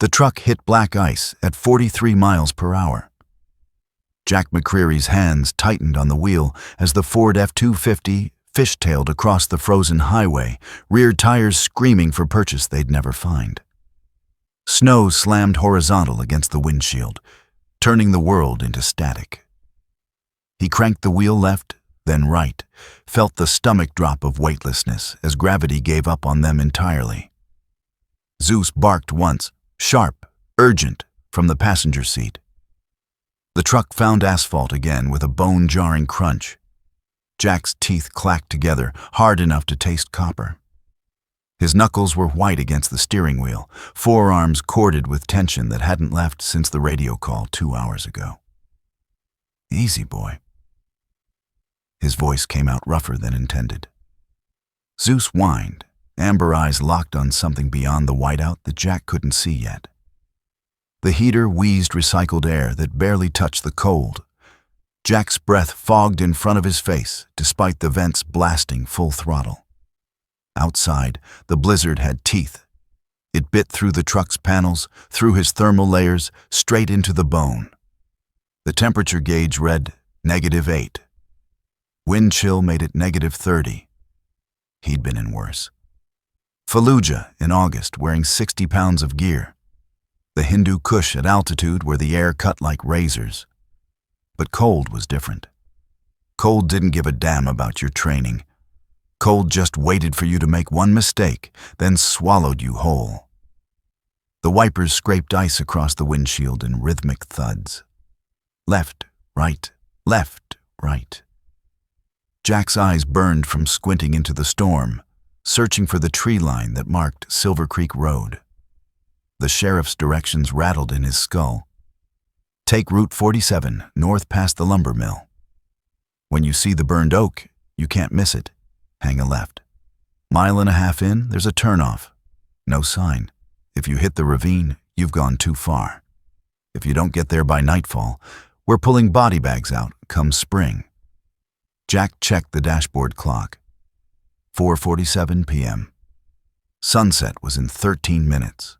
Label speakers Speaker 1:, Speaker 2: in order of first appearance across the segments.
Speaker 1: The truck hit black ice at 43 miles per hour. Jack McCreary's hands tightened on the wheel as the Ford F-250 fishtailed across the frozen highway, rear tires screaming for purchase they'd never find. Snow slammed horizontal against the windshield, turning the world into static. He cranked the wheel left, then right, felt the stomach drop of weightlessness as gravity gave up on them entirely. Zeus barked once, sharp, urgent, from the passenger seat. The truck found asphalt again with a bone-jarring crunch. Jack's teeth clacked together, hard enough to taste copper. His knuckles were white against the steering wheel, forearms corded with tension that hadn't left since the radio call 2 hours ago. "Easy, boy." His voice came out rougher than intended. Zeus whined, amber eyes locked on something beyond the whiteout that Jack couldn't see yet. The heater wheezed recycled air that barely touched the cold. Jack's breath fogged in front of his face, despite the vents blasting full throttle. Outside, the blizzard had teeth. It bit through the truck's panels, through his thermal layers, straight into the bone. The temperature gauge read -8. Wind chill made it -30. He'd been in worse. Fallujah in August, wearing 60 pounds of gear. The Hindu Kush at altitude where the air cut like razors. But cold was different. Cold didn't give a damn about your training. Cold just waited for you to make one mistake, then swallowed you whole. The wipers scraped ice across the windshield in rhythmic thuds. Left, right, left, right. Jack's eyes burned from squinting into the storm, searching for the tree line that marked Silver Creek Road. The sheriff's directions rattled in his skull. Take Route 47 north past the lumber mill. When you see the burned oak, you can't miss it. Hang a left. 1.5 miles in, there's a turnoff. No sign. If you hit the ravine, you've gone too far. If you don't get there by nightfall, we're pulling body bags out come spring. Jack checked the dashboard clock. 4:47 p.m. Sunset was in 13 minutes.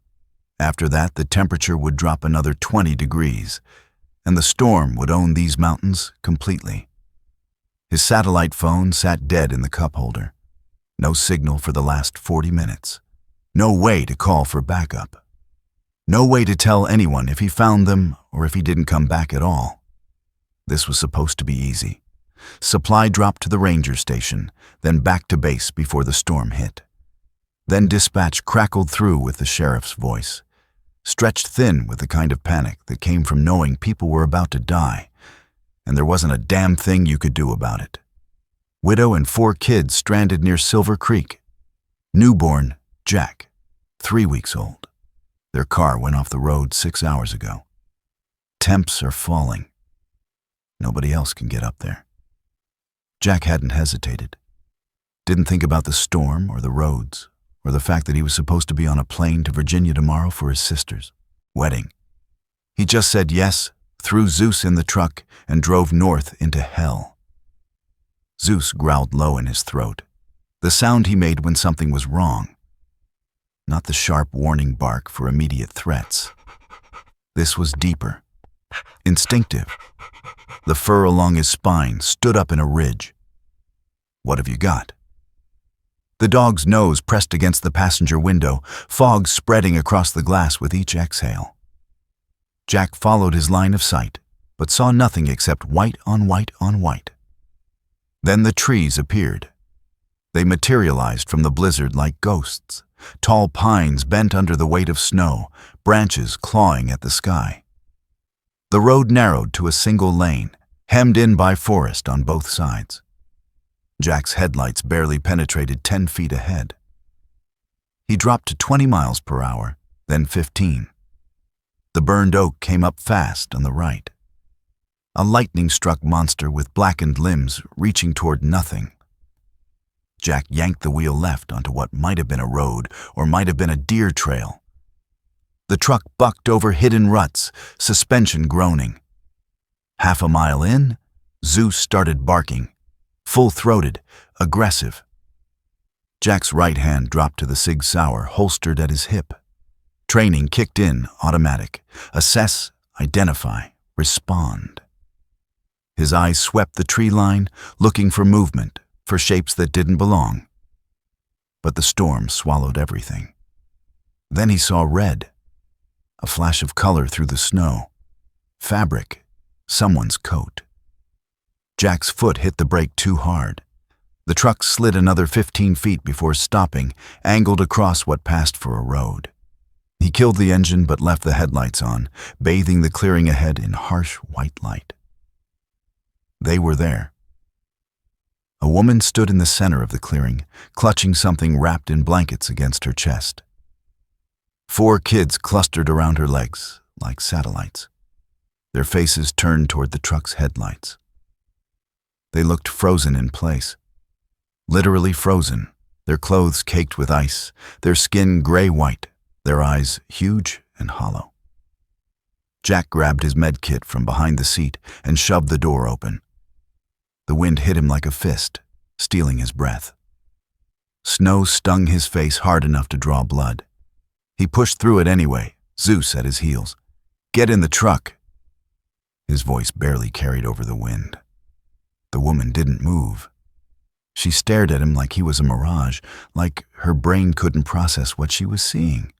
Speaker 1: After that, the temperature would drop another 20 degrees, and the storm would own these mountains completely. His satellite phone sat dead in the cup holder. No signal for the last 40 minutes. No way to call for backup. No way to tell anyone if he found them or if he didn't come back at all. This was supposed to be easy. Supply dropped to the ranger station, then back to base before the storm hit. Then dispatch crackled through with the sheriff's voice, stretched thin with the kind of panic that came from knowing people were about to die, and there wasn't a damn thing you could do about it. Widow and 4 kids stranded near Silver Creek. Newborn, Jack, 3 weeks old. Their car went off the road 6 hours ago. Temps are falling. Nobody else can get up there. Jack hadn't hesitated. Didn't think about the storm or the roads, or the fact that he was supposed to be on a plane to Virginia tomorrow for his sister's wedding. He just said yes, threw Zeus in the truck, and drove north into hell. Zeus growled low in his throat, the sound he made when something was wrong. Not the sharp warning bark for immediate threats. This was deeper, instinctive. The fur along his spine stood up in a ridge. "What have you got?" The dog's nose pressed against the passenger window, fog spreading across the glass with each exhale. Jack followed his line of sight, but saw nothing except white on white on white. Then the trees appeared. They materialized from the blizzard like ghosts, tall pines bent under the weight of snow, branches clawing at the sky. The road narrowed to a single lane, hemmed in by forest on both sides. Jack's headlights barely penetrated 10 feet ahead. He dropped to 20 miles per hour, then 15. The burned oak came up fast on the right. A lightning-struck monster with blackened limbs reaching toward nothing. Jack yanked the wheel left onto what might have been a road or might have been a deer trail. The truck bucked over hidden ruts, suspension groaning. 1/2 mile in, Zeus started barking, full-throated, aggressive. Jack's right hand dropped to the Sig Sauer holstered at his hip. Training kicked in, automatic. Assess, identify, respond. His eyes swept the tree line, looking for movement, for shapes that didn't belong. But the storm swallowed everything. Then he saw red, a flash of color through the snow. Fabric, someone's coat. Jack's foot hit the brake too hard. The truck slid another 15 feet before stopping, angled across what passed for a road. He killed the engine but left the headlights on, bathing the clearing ahead in harsh white light. They were there. A woman stood in the center of the clearing, clutching something wrapped in blankets against her chest. 4 kids clustered around her legs, like satellites, their faces turned toward the truck's headlights. They looked frozen in place, literally frozen, their clothes caked with ice, their skin gray-white, their eyes huge and hollow. Jack grabbed his med kit from behind the seat and shoved the door open. The wind hit him like a fist, stealing his breath. Snow stung his face hard enough to draw blood. He pushed through it anyway, Zeus at his heels. "Get in the truck." His voice barely carried over the wind. The woman didn't move. She stared at him like he was a mirage, like her brain couldn't process what she was seeing.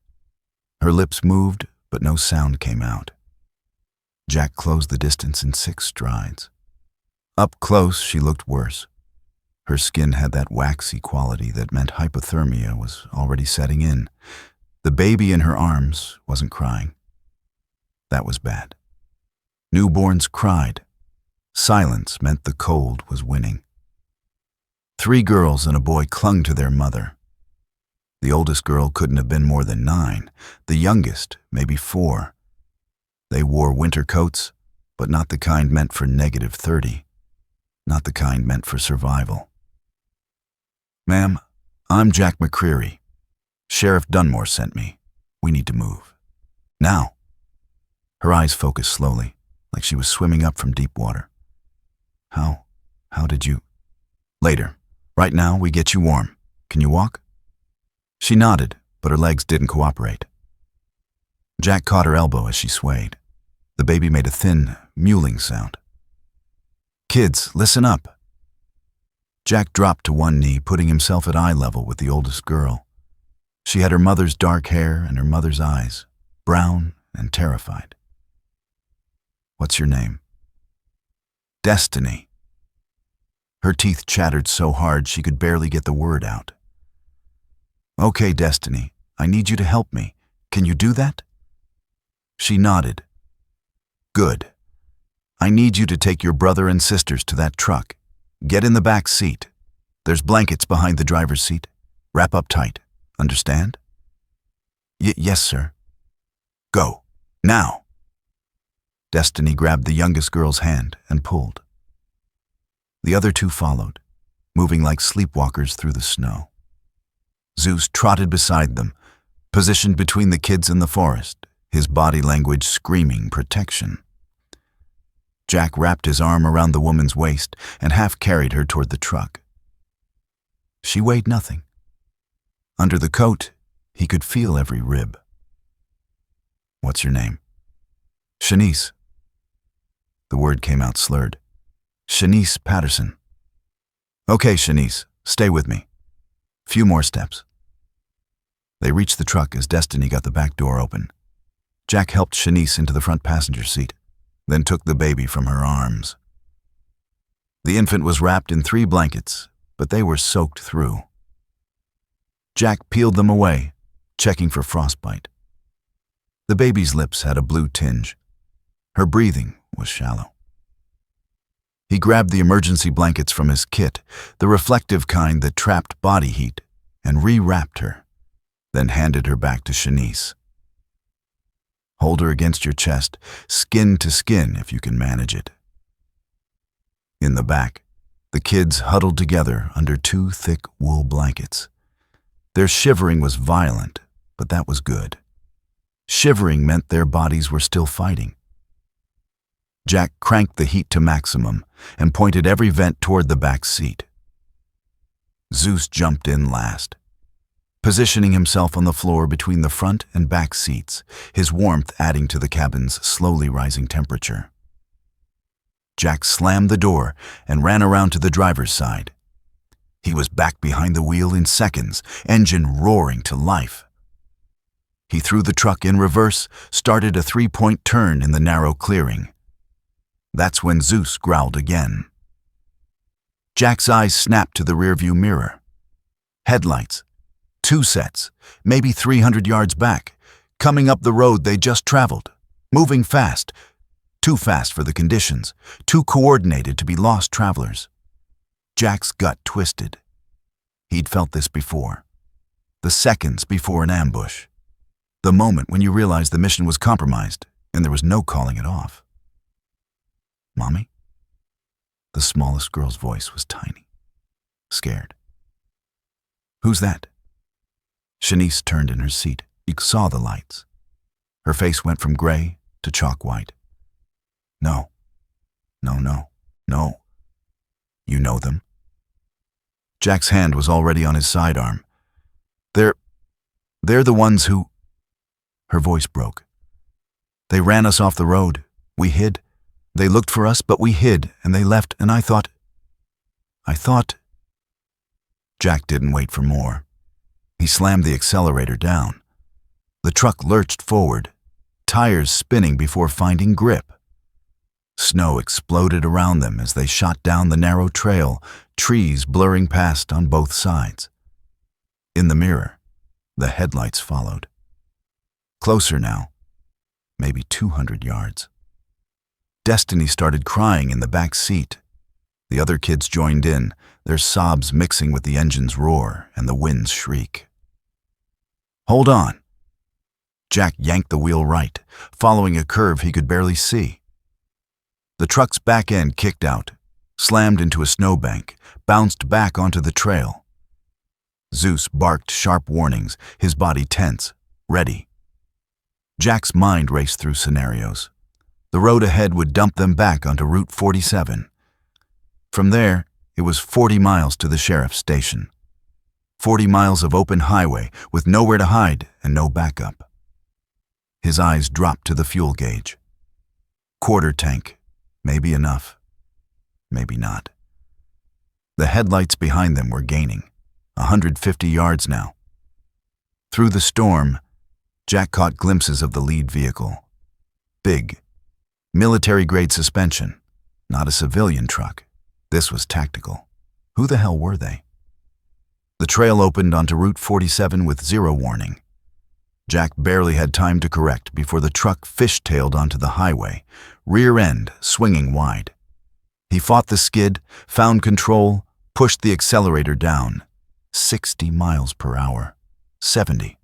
Speaker 1: Her lips moved, but no sound came out. Jack closed the distance in 6 strides. Up close, she looked worse. Her skin had that waxy quality that meant hypothermia was already setting in. The baby in her arms wasn't crying. That was bad. Newborns cried. Silence meant the cold was winning. 3 girls and a boy clung to their mother. The oldest girl couldn't have been more than 9, the youngest maybe 4. They wore winter coats, but not the kind meant for -30, not the kind meant for survival. "Ma'am, I'm Jack McCreary. Sheriff Dunmore sent me. We need to move. Now." Her eyes focused slowly, like she was swimming up from deep water. How did you? "Later. Right now, we get you warm. Can you walk?" She nodded, but her legs didn't cooperate. Jack caught her elbow as she swayed. The baby made a thin, mewling sound. "Kids, listen up." Jack dropped to one knee, putting himself at eye level with the oldest girl. She had her mother's dark hair and her mother's eyes, brown and terrified. "What's your name?" "Destiny." Her teeth chattered so hard she could barely get the word out. "Okay, Destiny, I need you to help me. Can you do that?" She nodded. "Good. I need you to take your brother and sisters to that truck. Get in the back seat. There's blankets behind the driver's seat. Wrap up tight. Understand?" Yes, sir." "Go. Now." Destiny grabbed the youngest girl's hand and pulled. The other 2 followed, moving like sleepwalkers through the snow. Zeus trotted beside them, positioned between the kids and the forest, his body language screaming protection. Jack wrapped his arm around the woman's waist and half carried her toward the truck. She weighed nothing. Under the coat, he could feel every rib. "What's your name?" "Shanice." The word came out slurred. "Shanice Patterson." "Okay, Shanice, stay with me. Few more steps." They reached the truck as Destiny got the back door open. Jack helped Shanice into the front passenger seat, then took the baby from her arms. The infant was wrapped in 3 blankets, but they were soaked through. Jack peeled them away, checking for frostbite. The baby's lips had a blue tinge. Her breathing was shallow. He grabbed the emergency blankets from his kit, the reflective kind that trapped body heat, and re-wrapped her, then handed her back to Shanice. "Hold her against your chest, skin to skin if you can manage it." In the back, the kids huddled together under 2 thick wool blankets. Their shivering was violent, but that was good. Shivering meant their bodies were still fighting. Jack cranked the heat to maximum and pointed every vent toward the back seat. Zeus jumped in last. positioning himself on the floor between the front and back seats, his warmth adding to the cabin's slowly rising temperature. Jack slammed the door and ran around to the driver's side. He was back behind the wheel in seconds, engine roaring to life. He threw the truck in reverse, started a 3-point turn in the narrow clearing. That's when Zeus growled again. Jack's eyes snapped to the rearview mirror. Headlights. 2 sets, maybe 300 yards back, coming up the road they just traveled, moving fast. Too fast for the conditions, too coordinated to be lost travelers. Jack's gut twisted. He'd felt this before. The seconds before an ambush. The moment when you realized the mission was compromised and there was no calling it off. "Mommy?" The smallest girl's voice was tiny, scared. "Who's that?" Shanice turned in her seat. She saw the lights. Her face went from gray to chalk white. No. You know them?" Jack's hand was already on his sidearm. They're the ones who..." Her voice broke. "They ran us off the road. We hid. They looked for us, but we hid, and they left, and I thought... Jack didn't wait for more. He slammed the accelerator down. The truck lurched forward, tires spinning before finding grip. Snow exploded around them as they shot down the narrow trail, trees blurring past on both sides. In the mirror, the headlights followed. Closer now, maybe 200 yards. Destiny started crying in the back seat. The other kids joined in, their sobs mixing with the engine's roar and the wind's shriek. "Hold on." Jack yanked the wheel right, following a curve he could barely see. The truck's back end kicked out, slammed into a snowbank, bounced back onto the trail. Zeus barked sharp warnings, his body tense, ready. Jack's mind raced through scenarios. The road ahead would dump them back onto Route 47. From there, it was 40 miles to the sheriff's station. 40 miles of open highway with nowhere to hide and no backup. His eyes dropped to the fuel gauge. Quarter tank. Maybe enough. Maybe not. The headlights behind them were gaining. 150 yards now. Through the storm, Jack caught glimpses of the lead vehicle. Big. Military-grade suspension. Not a civilian truck. This was tactical. Who the hell were they? The trail opened onto Route 47 with zero warning. Jack barely had time to correct before the truck fishtailed onto the highway, rear end swinging wide. He fought the skid, found control, pushed the accelerator down. 60 miles per hour. 70.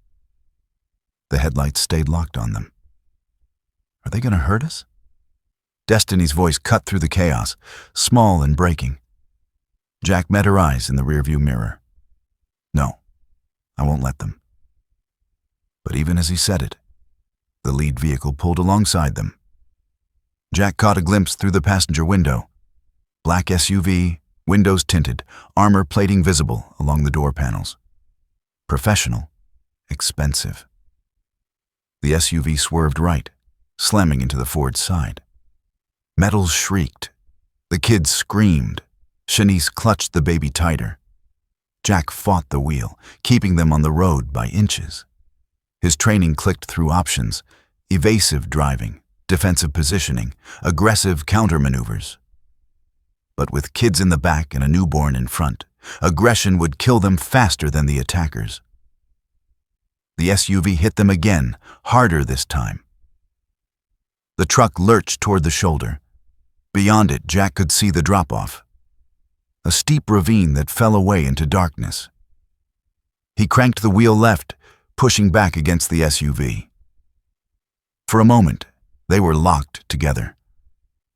Speaker 1: The headlights stayed locked on them. Are they going to hurt us? Destiny's voice cut through the chaos, small and breaking. Jack met her eyes in the rearview mirror. No, I won't let them. But even as he said it, the lead vehicle pulled alongside them. Jack caught a glimpse through the passenger window. Black SUV, windows tinted, armor plating visible along the door panels. Professional, expensive. The SUV swerved right, slamming into the Ford's side. Metals shrieked. The kids screamed. Shanice clutched the baby tighter. Jack fought the wheel, keeping them on the road by inches. His training clicked through options: evasive driving, defensive positioning, aggressive countermaneuvers. But with kids in the back and a newborn in front, aggression would kill them faster than the attackers. The SUV hit them again, harder this time. The truck lurched toward the shoulder. Beyond it, Jack could see the drop-off. A steep ravine that fell away into darkness. He cranked the wheel left, pushing back against the SUV. For a moment, they were locked together.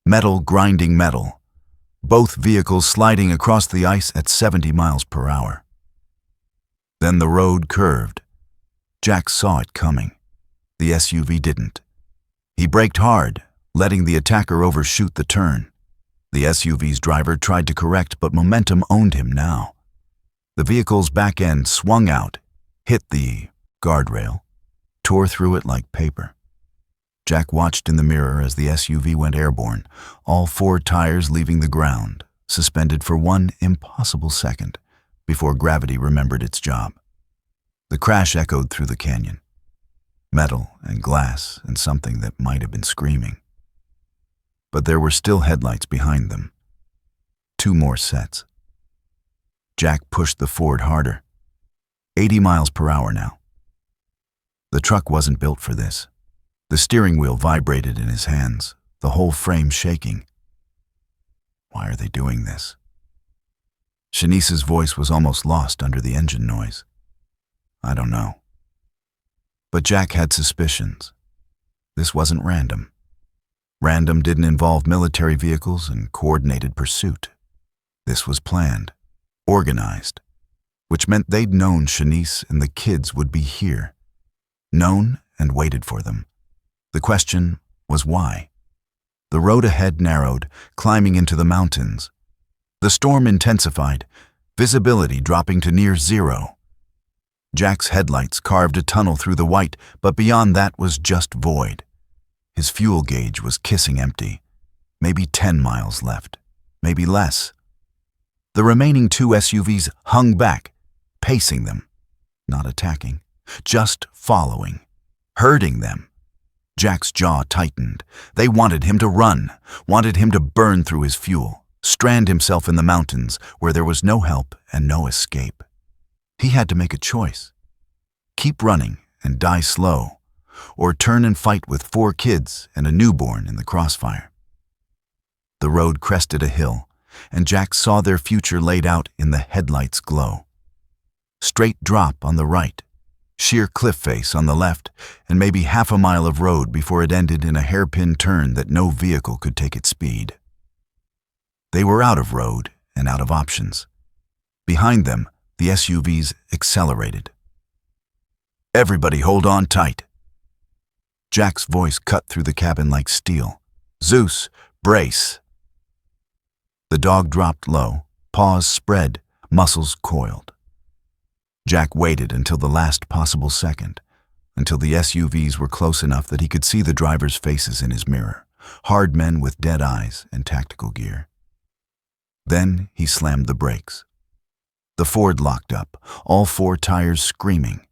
Speaker 1: Metal grinding metal. Both vehicles sliding across the ice at 70 miles per hour. Then the road curved. Jack saw it coming. The SUV didn't. He braked hard, letting the attacker overshoot the turn. The SUV's driver tried to correct, but momentum owned him now. The vehicle's back end swung out, hit the guardrail, tore through it like paper. Jack watched in the mirror as the SUV went airborne, all four tires leaving the ground, suspended for one impossible second before gravity remembered its job. The crash echoed through the canyon. Metal and glass and something that might have been screaming. But there were still headlights behind them. 2 more sets. Jack pushed the Ford harder. 80 miles per hour now. The truck wasn't built for this. The steering wheel vibrated in his hands, the whole frame shaking. Why are they doing this? Shanice's voice was almost lost under the engine noise. I don't know. But Jack had suspicions. This wasn't random. Random didn't involve military vehicles and coordinated pursuit. This was planned, organized, which meant they'd known Shanice and the kids would be here. Known and waited for them. The question was why. The road ahead narrowed, climbing into the mountains. The storm intensified, visibility dropping to near zero. Jack's headlights carved a tunnel through the white, but beyond that was just void. His fuel gauge was kissing empty. Maybe 10 miles left, maybe less. The remaining 2 SUVs hung back, pacing them, not attacking, just following, herding them. Jack's jaw tightened. They wanted him to run, wanted him to burn through his fuel, strand himself in the mountains where there was no help and no escape. He had to make a choice. Keep running and die slow, or turn and fight with 4 kids and a newborn in the crossfire. The road crested a hill, and Jack saw their future laid out in the headlights' glow. Straight drop on the right, sheer cliff face on the left, and maybe half a mile of road before it ended in a hairpin turn that no vehicle could take at speed. They were out of road and out of options. Behind them, the SUVs accelerated. Everybody hold on tight. Jack's voice cut through the cabin like steel. Zeus, brace. The dog dropped low, paws spread, muscles coiled. Jack waited until the last possible second, until the SUVs were close enough that he could see the drivers' faces in his mirror, hard men with dead eyes and tactical gear. Then he slammed the brakes. The Ford locked up, all 4 tires screaming.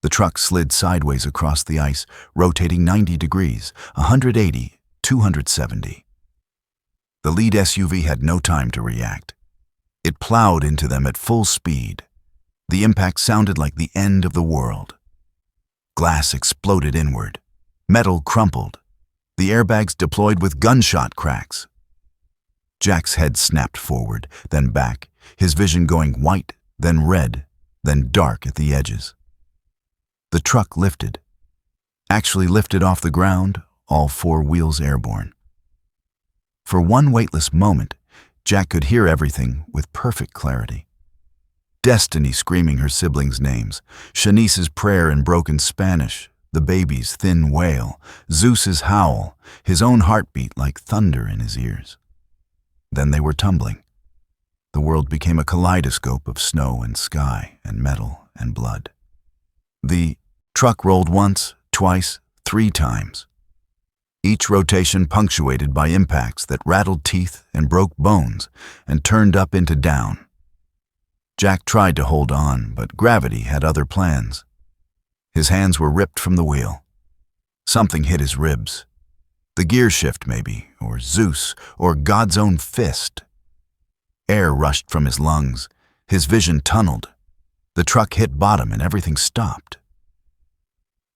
Speaker 1: The truck slid sideways across the ice, rotating 90 degrees, 180, 270. The lead SUV had no time to react. It plowed into them at full speed. The impact sounded like the end of the world. Glass exploded inward. Metal crumpled. The airbags deployed with gunshot cracks. Jack's head snapped forward, then back, his vision going white, then red, then dark at the edges. The truck lifted. Actually lifted off the ground, all 4 wheels airborne. For one weightless moment, Jack could hear everything with perfect clarity. Destiny screaming her siblings' names, Shanice's prayer in broken Spanish, the baby's thin wail, Zeus's howl, his own heartbeat like thunder in his ears. Then they were tumbling. The world became a kaleidoscope of snow and sky and metal and blood. The truck rolled once, twice, 3 times. Each rotation punctuated by impacts that rattled teeth and broke bones and turned up into down. Jack tried to hold on, but gravity had other plans. His hands were ripped from the wheel. Something hit his ribs. The gear shift, maybe, or Zeus, or God's own fist. Air rushed from his lungs. His vision tunneled. The truck hit bottom and everything stopped.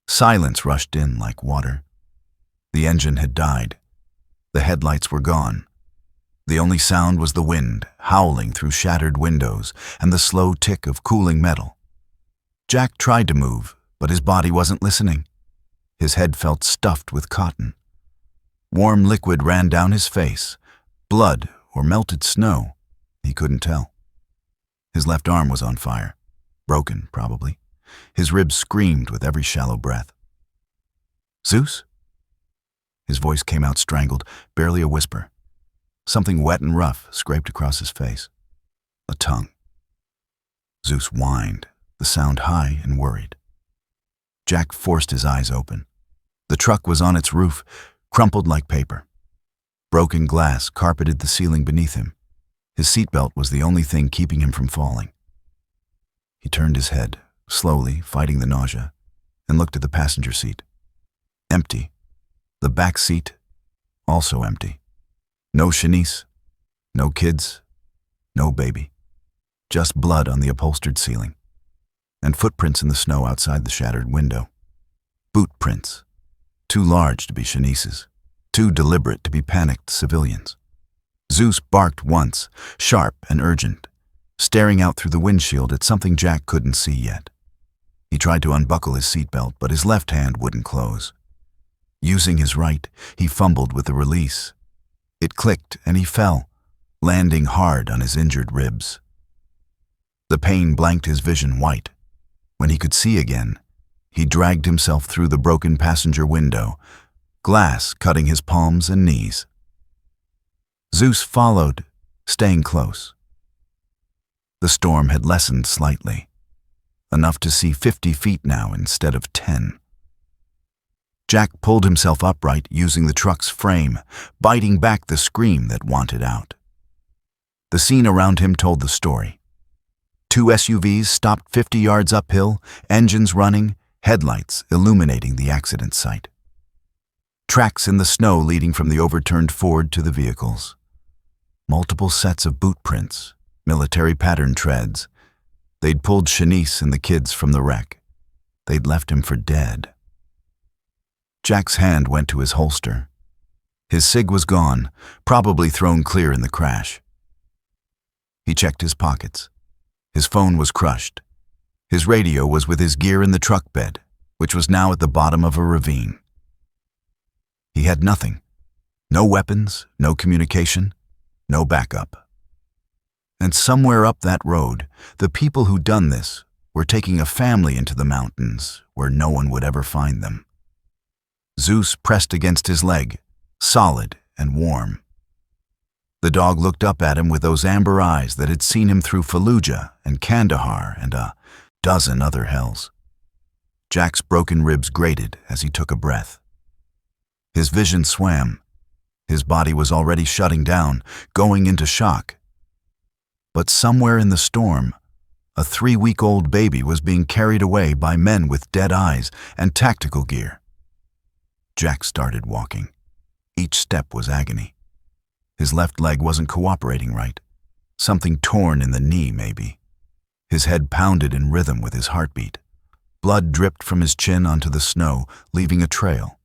Speaker 1: Silence rushed in like water. The engine had died. The headlights were gone. The only sound was the wind, howling through shattered windows, and the slow tick of cooling metal. Jack tried to move, but his body wasn't listening. His head felt stuffed with cotton. Warm liquid ran down his face, blood or melted snow. He couldn't tell. His left arm was on fire, broken probably. His ribs screamed with every shallow breath. Zeus? His voice came out strangled, barely a whisper. Something wet and rough scraped across his face. A tongue. Zeus whined, the sound high and worried. Jack forced his eyes open. The truck was on its roof, crumpled like paper. Broken glass carpeted the ceiling beneath him. His seatbelt was the only thing keeping him from falling. He turned his head, slowly, fighting the nausea, and looked at the passenger seat. Empty. The back seat, also empty. No Shanice, no kids, no baby. Just blood on the upholstered ceiling, and footprints in the snow outside the shattered window. Boot prints, too large to be Shanice's, too deliberate to be panicked civilians. Zeus barked once, sharp and urgent, staring out through the windshield at something Jack couldn't see yet. He tried to unbuckle his seatbelt, but his left hand wouldn't close. Using his right, he fumbled with the release. It clicked and he fell, landing hard on his injured ribs. The pain blanked his vision white. When he could see again, he dragged himself through the broken passenger window, glass cutting his palms and knees. Zeus followed, staying close. The storm had lessened slightly, enough to see 50 feet now instead of 10. Jack pulled himself upright using the truck's frame, biting back the scream that wanted out. The scene around him told the story. 2 SUVs stopped 50 yards uphill, engines running, headlights illuminating the accident site. Tracks in the snow leading from the overturned Ford to the vehicles. Multiple sets of boot prints, military pattern treads. They'd pulled Shanice and the kids from the wreck. They'd left him for dead. Jack's hand went to his holster. His cig was gone, probably thrown clear in the crash. He checked his pockets. His phone was crushed. His radio was with his gear in the truck bed, which was now at the bottom of a ravine. He had nothing. No weapons, no communication, no backup. And somewhere up that road, the people who'd done this were taking a family into the mountains where no one would ever find them. Zeus pressed against his leg, solid and warm. The dog looked up at him with those amber eyes that had seen him through Fallujah and Kandahar and a dozen other hells. Jack's broken ribs grated as he took a breath. His vision swam. His body was already shutting down, going into shock. But somewhere in the storm, a 3-week-old baby was being carried away by men with dead eyes and tactical gear. Jack started walking. Each step was agony. His left leg wasn't cooperating right. Something torn in the knee, maybe. His head pounded in rhythm with his heartbeat. Blood dripped from his chin onto the snow, leaving a trail.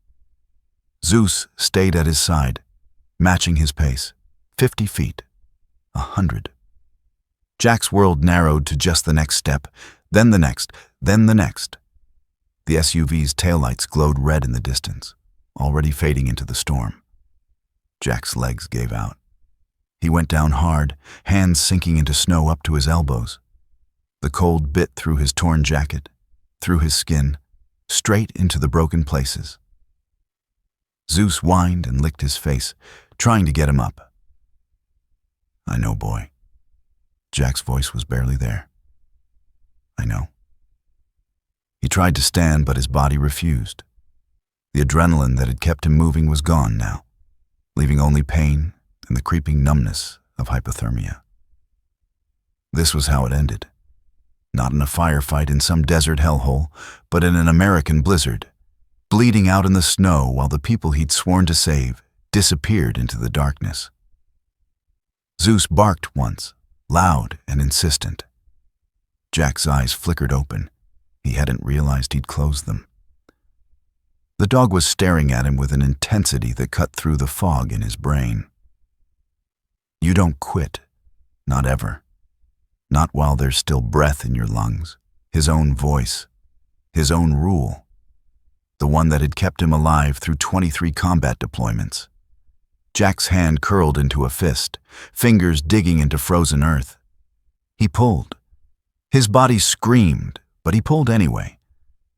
Speaker 1: Zeus stayed at his side, matching his pace. 50 feet. 100. Jack's world narrowed to just the next step, then the next, then the next. The SUV's taillights glowed red in the distance, already fading into the storm. Jack's legs gave out. He went down hard, hands sinking into snow up to his elbows. The cold bit through his torn jacket, through his skin, straight into the broken places. Zeus whined and licked his face, trying to get him up. "I know, boy." Jack's voice was barely there. "I know." He tried to stand, but his body refused. The adrenaline that had kept him moving was gone now, leaving only pain and the creeping numbness of hypothermia. This was how it ended. Not in a firefight in some desert hellhole, but in an American blizzard, bleeding out in the snow while the people he'd sworn to save disappeared into the darkness. Zeus barked once, loud and insistent. Jack's eyes flickered open. He hadn't realized he'd closed them. The dog was staring at him with an intensity that cut through the fog in his brain. You don't quit. Not ever. Not while there's still breath in your lungs. His own voice. His own rule. The one that had kept him alive through 23 combat deployments. Jack's hand curled into a fist, fingers digging into frozen earth. He pulled. His body screamed, but he pulled anyway,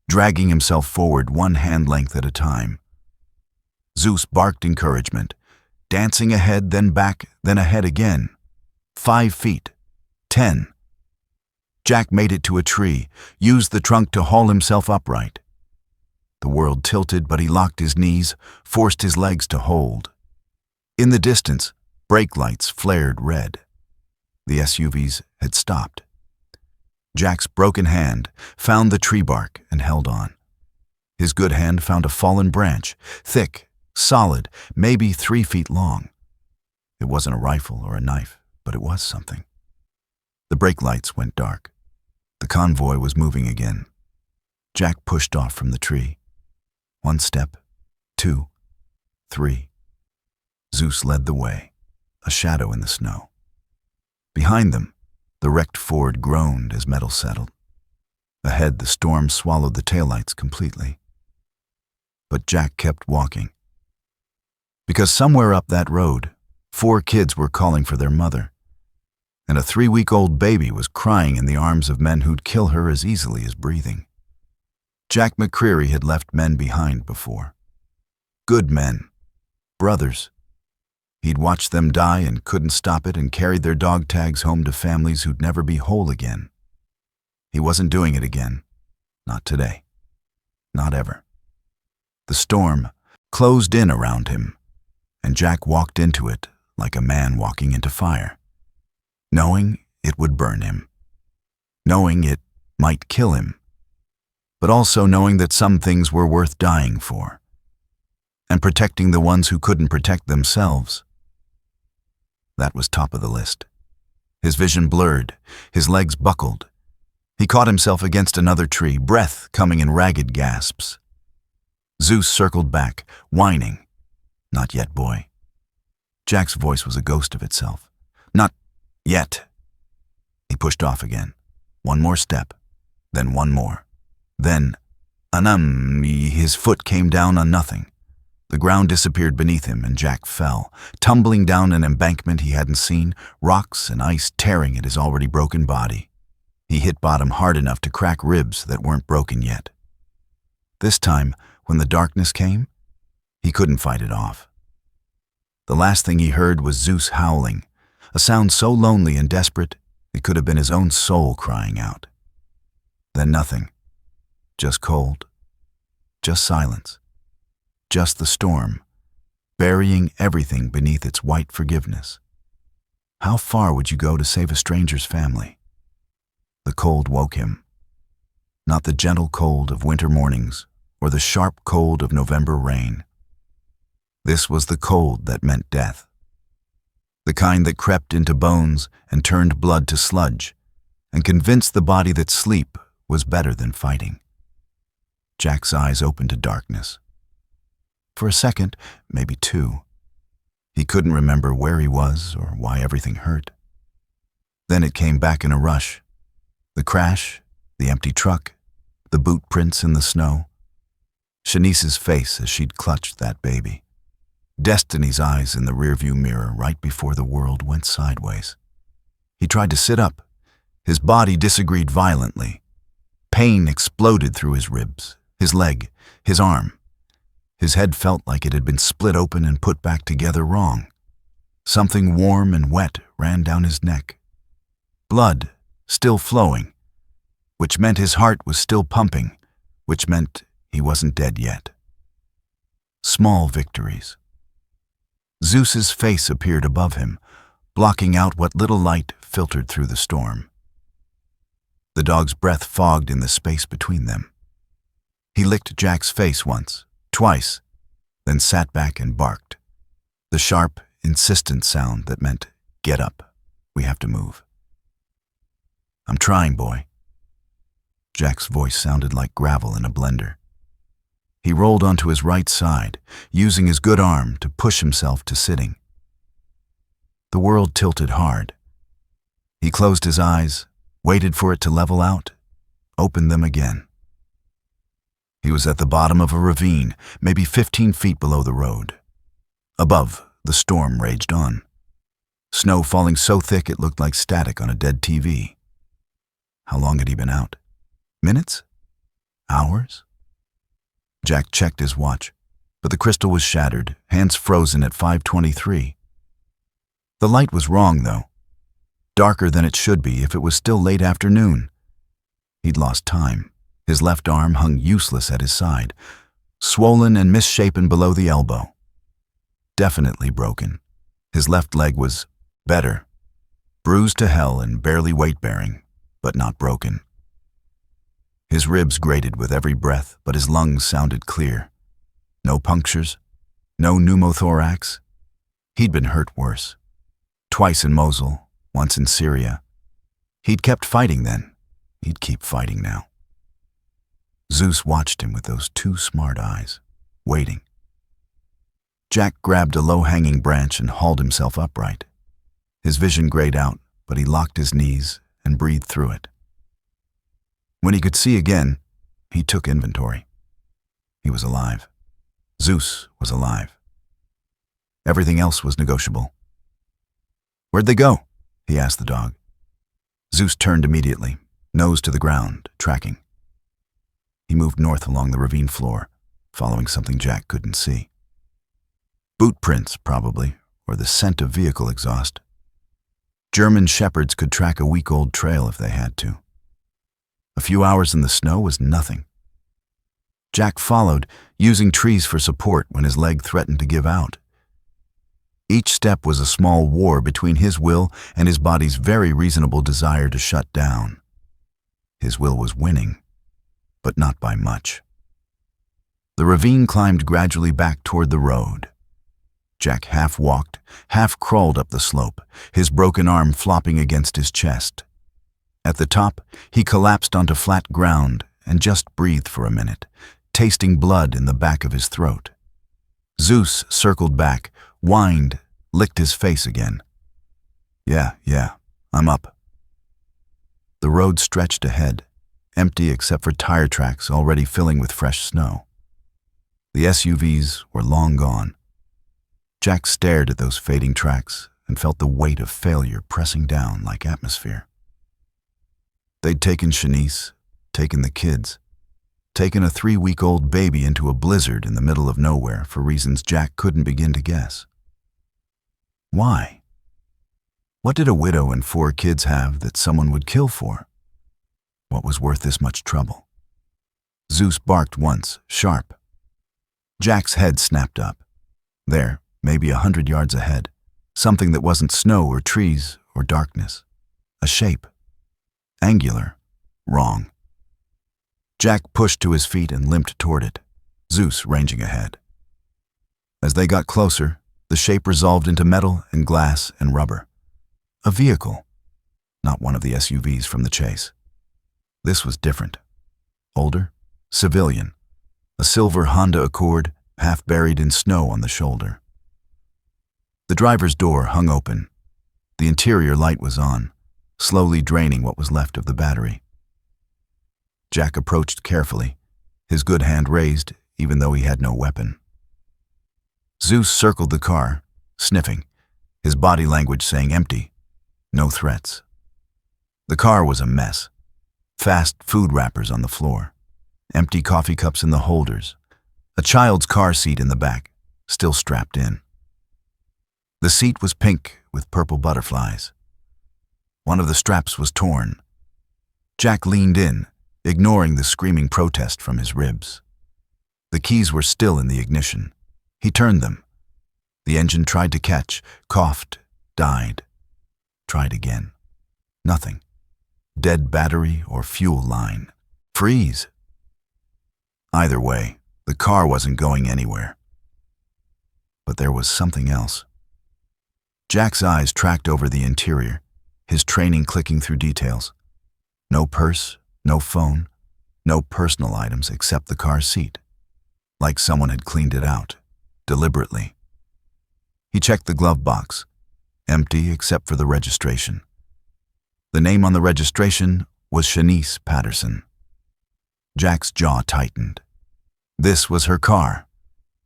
Speaker 1: dragging himself forward one hand length at a time. Zeus barked encouragement, dancing ahead, then back, then ahead again. 5 feet. 10. Jack made it to a tree, used the trunk to haul himself upright. The world tilted, but he locked his knees, forced his legs to hold. In the distance, brake lights flared red. The SUVs had stopped. Jack's broken hand found the tree bark and held on. His good hand found a fallen branch, thick, solid, maybe 3 feet long. It wasn't a rifle or a knife, but it was something. The brake lights went dark. The convoy was moving again. Jack pushed off from the tree. 1 step, 2, 3. Zeus led the way, a shadow in the snow. Behind them, the wrecked Ford groaned as metal settled. Ahead, the storm swallowed the taillights completely. But Jack kept walking. Because somewhere up that road, 4 kids were calling for their mother, and a 3-week-old baby was crying in the arms of men who'd kill her as easily as breathing. Jack McCreary had left men behind before. Good men. Brothers. He'd watched them die and couldn't stop it and carried their dog tags home to families who'd never be whole again. He wasn't doing it again. Not today. Not ever. The storm closed in around him, and Jack walked into it like a man walking into fire, knowing it would burn him, knowing it might kill him, but also knowing that some things were worth dying for, and protecting the ones who couldn't protect themselves. That was top of the list. His vision blurred, his legs buckled. He caught himself against another tree, breath coming in ragged gasps. Zeus circled back, whining. Not yet, boy. Jack's voice was a ghost of itself. Not yet. He pushed off again. 1 more step, then 1 more. Then, his foot came down on nothing. The ground disappeared beneath him and Jack fell, tumbling down an embankment he hadn't seen, rocks and ice tearing at his already broken body. He hit bottom hard enough to crack ribs that weren't broken yet. This time, when the darkness came, he couldn't fight it off. The last thing he heard was Zeus howling, a sound so lonely and desperate it could have been his own soul crying out. Then nothing. Just cold. Just silence. Just the storm, burying everything beneath its white forgiveness. How far would you go to save a stranger's family? The cold woke him. Not the gentle cold of winter mornings or the sharp cold of November rain. This was the cold that meant death. The kind that crept into bones and turned blood to sludge and convinced the body that sleep was better than fighting. Jack's eyes opened to darkness. For a second, maybe 2, he couldn't remember where he was or why everything hurt. Then it came back in a rush. The crash, the empty truck, the boot prints in the snow. Shanice's face as she'd clutched that baby. Destiny's eyes in the rearview mirror right before the world went sideways. He tried to sit up. His body disagreed violently. Pain exploded through his ribs, his leg, his arm. His head felt like it had been split open and put back together wrong. Something warm and wet ran down his neck. Blood still flowing, which meant his heart was still pumping, which meant he wasn't dead yet. Small victories. Zeus's face appeared above him, blocking out what little light filtered through the storm. The dog's breath fogged in the space between them. He licked Jack's face once, twice, then sat back and barked. The sharp, insistent sound that meant, "Get up, we have to move." "I'm trying, boy." Jack's voice sounded like gravel in a blender. He rolled onto his right side, using his good arm to push himself to sitting. The world tilted hard. He closed his eyes, waited for it to level out, opened them again. He was at the bottom of a ravine, maybe 15 feet below the road. Above, the storm raged on. Snow falling so thick it looked like static on a dead TV. How long had he been out? Minutes? Hours? Jack checked his watch, but the crystal was shattered, hands frozen at 5:23. The light was wrong, though. darker than it should be if it was still late afternoon. He'd lost time. His left arm hung useless at his side, swollen and misshapen below the elbow. Definitely broken. His left leg was better, bruised to hell and barely weight-bearing, but not broken. His ribs grated with every breath, but his lungs sounded clear. No punctures, no pneumothorax. He'd been hurt worse. Twice in Mosul, once in Syria. He'd kept fighting then. He'd keep fighting now. Zeus watched him with those two smart eyes, waiting. Jack grabbed a low-hanging branch and hauled himself upright. His vision grayed out, but he locked his knees and breathed through it. When he could see again, he took inventory. He was alive. Zeus was alive. Everything else was negotiable. "Where'd they go?" he asked the dog. Zeus turned immediately, nose to the ground, tracking. He moved north along the ravine floor, following something Jack couldn't see. Boot prints, probably, or the scent of vehicle exhaust. German shepherds could track a week-old trail if they had to. A few hours in the snow was nothing. Jack followed, using trees for support when his leg threatened to give out. Each step was a small war between his will and his body's very reasonable desire to shut down. His will was winning, but not by much. The ravine climbed gradually back toward the road. Jack half walked, half crawled up the slope, his broken arm flopping against his chest. At the top, he collapsed onto flat ground and just breathed for a minute, tasting blood in the back of his throat. Zeus circled back, whined, licked his face again. Yeah, I'm up." The road stretched ahead, empty except for tire tracks already filling with fresh snow. The SUVs were long gone. Jack stared at those fading tracks and felt the weight of failure pressing down like atmosphere. They'd taken Shanice, taken the kids, taken a 3-week-old baby into a blizzard in the middle of nowhere for reasons Jack couldn't begin to guess. Why? What did a widow and 4 kids have that someone would kill for? What was worth this much trouble? Zeus barked once, sharp. Jack's head snapped up. There, maybe 100 yards ahead, something that wasn't snow or trees or darkness. A shape. Angular. Wrong. Jack pushed to his feet and limped toward it, Zeus ranging ahead. As they got closer, the shape resolved into metal and glass and rubber. A vehicle, not one of the SUVs from the chase. This was different. Older, civilian, a silver Honda Accord, half buried in snow on the shoulder. The driver's door hung open. The interior light was on, slowly draining what was left of the battery. Jack approached carefully, his good hand raised, even though he had no weapon. Zeus circled the car, sniffing, his body language saying empty, no threats. The car was a mess. Fast food wrappers on the floor, empty coffee cups in the holders, a child's car seat in the back, still strapped in. The seat was pink with purple butterflies. One of the straps was torn. Jack leaned in, ignoring the screaming protest from his ribs. The keys were still in the ignition. He turned them. The engine tried to catch, coughed, died. Tried again. Nothing. Dead battery or fuel line. Freeze. Either way, the car wasn't going anywhere. But there was something else. Jack's eyes tracked over the interior, his training clicking through details. No purse, no phone, no personal items except the car seat. Like someone had cleaned it out, deliberately. He checked the glove box, empty except for the registration. The name on the registration was Shanice Patterson. Jack's jaw tightened. This was her car,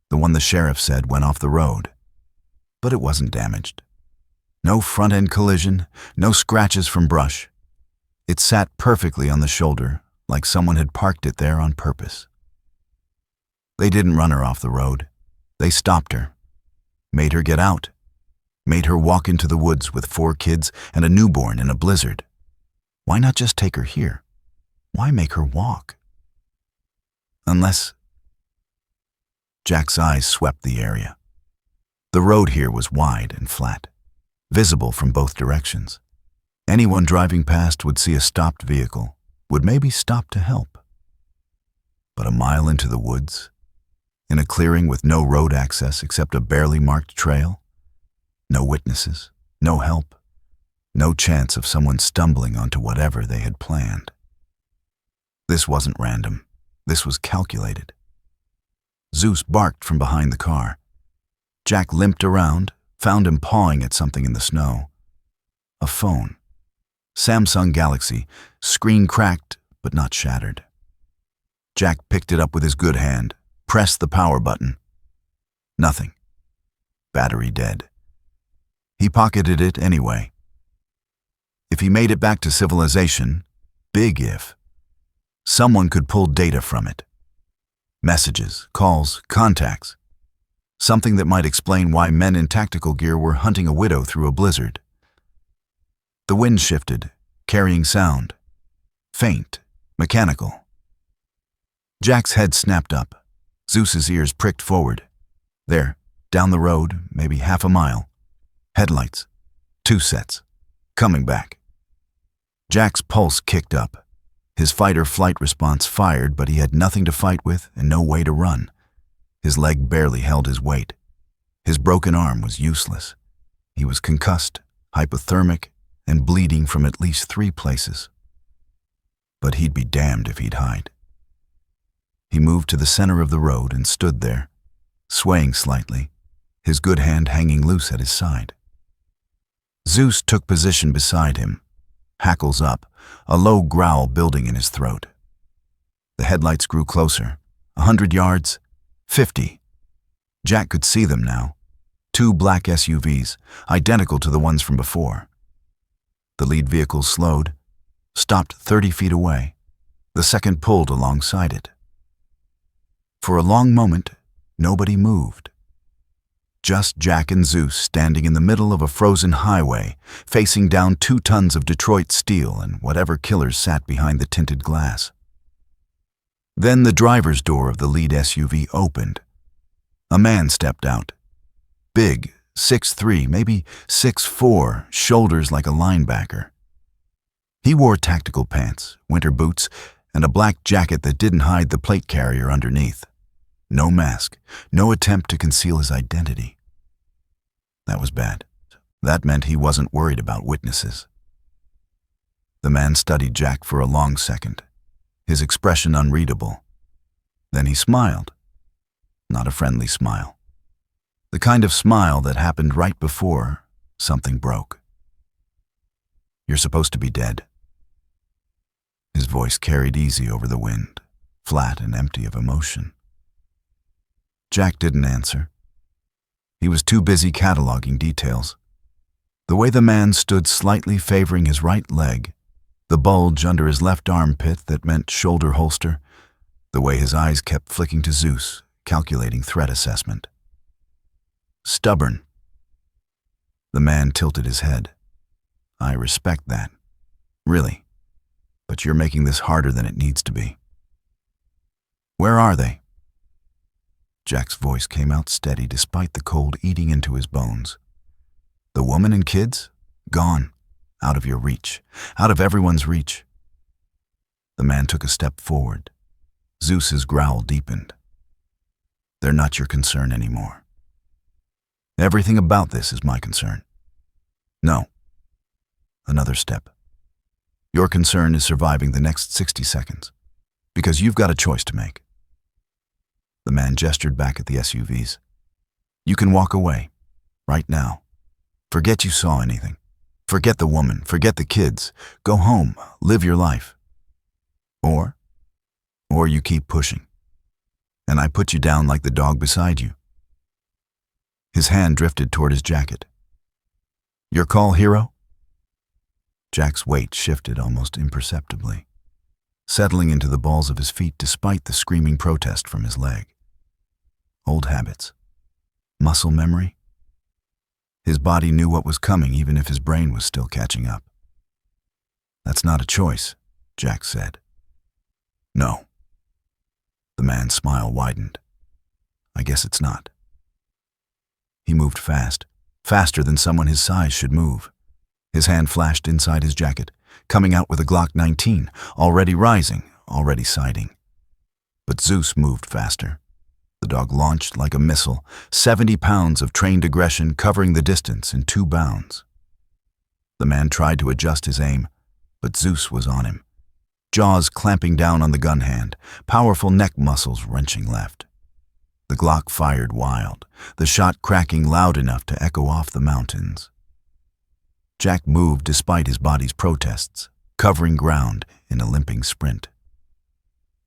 Speaker 1: the one the sheriff said went off the road. But it wasn't damaged. No front-end collision, no scratches from brush. It sat perfectly on the shoulder, like someone had parked it there on purpose. They didn't run her off the road. They stopped her, made her get out, Made her walk into the woods with 4 kids and a newborn in a blizzard. Why not just take her here? Why make her walk? Unless... Jack's eyes swept the area. The road here was wide and flat, visible from both directions. Anyone driving past would see a stopped vehicle, would maybe stop to help. But a mile into the woods, in a clearing with no road access except a barely marked trail, no witnesses, no help, no chance of someone stumbling onto whatever they had planned. This wasn't random. This was calculated. Zeus barked from behind the car. Jack limped around, found him pawing at something in the snow. A phone. Samsung Galaxy, screen cracked but not shattered. Jack picked it up with his good hand, pressed the power button. Nothing. Battery dead. He pocketed it anyway. If he made it back to civilization, big if, someone could pull data from it. Messages, calls, contacts. Something that might explain why men in tactical gear were hunting a widow through a blizzard. The wind shifted, carrying sound. Faint, mechanical. Jack's head snapped up. Zeus's ears pricked forward. There, down the road, maybe half a mile. Headlights. 2 sets. Coming back. Jack's pulse kicked up. His fight-or-flight response fired, but he had nothing to fight with and no way to run. His leg barely held his weight. His broken arm was useless. He was concussed, hypothermic, and bleeding from at least 3 places. But he'd be damned if he'd hide. He moved to the center of the road and stood there, swaying slightly, his good hand hanging loose at his side. Zeus took position beside him, hackles up, a low growl building in his throat. The headlights grew closer. 100 yards, 50. Jack could see them now. 2 black SUVs, identical to the ones from before. The lead vehicle slowed, stopped 30 feet away. The second pulled alongside it. For a long moment, nobody moved. Just Jack and Zeus standing in the middle of a frozen highway, facing down 2 tons of Detroit steel and whatever killers sat behind the tinted glass. Then the driver's door of the lead SUV opened. A man stepped out. Big, 6'3", maybe 6'4", shoulders like a linebacker. He wore tactical pants, winter boots, and a black jacket that didn't hide the plate carrier underneath. No mask, no attempt to conceal his identity. That was bad. That meant he wasn't worried about witnesses. The man studied Jack for a long second, his expression unreadable. Then he smiled. Not a friendly smile. The kind of smile that happened right before something broke. "You're supposed to be dead." His voice carried easy over the wind, flat and empty of emotion. Jack didn't answer. He was too busy cataloging details. The way the man stood slightly favoring his right leg, the bulge under his left armpit that meant shoulder holster, the way his eyes kept flicking to Zeus, calculating threat assessment. Stubborn. The man tilted his head. "I respect that. Really. But you're making this harder than it needs to be." "Where are they?" Jack's voice came out steady despite the cold eating into his bones. "The woman and kids? Gone. Out of your reach. Out of everyone's reach." The man took a step forward. Zeus's growl deepened. "They're not your concern anymore. Everything about this is my concern." "No." Another step. "Your concern is surviving the next 60 seconds, because you've got a choice to make." The man gestured back at the SUVs. "You can walk away, right now. Forget you saw anything. Forget the woman, forget the kids. Go home, live your life. Or you keep pushing. And I put you down like the dog beside you." His hand drifted toward his jacket. "Your call, hero?" Jack's weight shifted almost imperceptibly, settling into the balls of his feet despite the screaming protest from his leg. Old habits. Muscle memory. His body knew what was coming even if his brain was still catching up. "That's not a choice," Jack said. "No." The man's smile widened. "I guess it's not." He moved fast, faster than someone his size should move. His hand flashed inside his jacket, coming out with a Glock 19, already rising, already sighting. But Zeus moved faster. The dog launched like a missile, 70 pounds of trained aggression covering the distance in 2 bounds. The man tried to adjust his aim, but Zeus was on him, jaws clamping down on the gun hand, powerful neck muscles wrenching left. The Glock fired wild, the shot cracking loud enough to echo off the mountains. Jack moved despite his body's protests, covering ground in a limping sprint.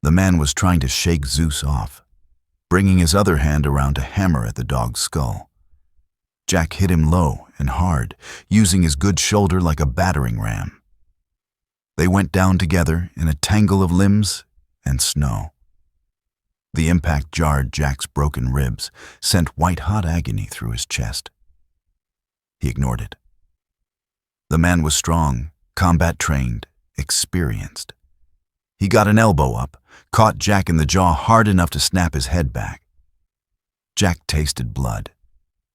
Speaker 1: The man was trying to shake Zeus off, bringing his other hand around to hammer at the dog's skull. Jack hit him low and hard, using his good shoulder like a battering ram. They went down together in a tangle of limbs and snow. The impact jarred Jack's broken ribs, sent white-hot agony through his chest. He ignored it. The man was strong, combat-trained, experienced. He got an elbow up, caught Jack in the jaw hard enough to snap his head back. Jack tasted blood.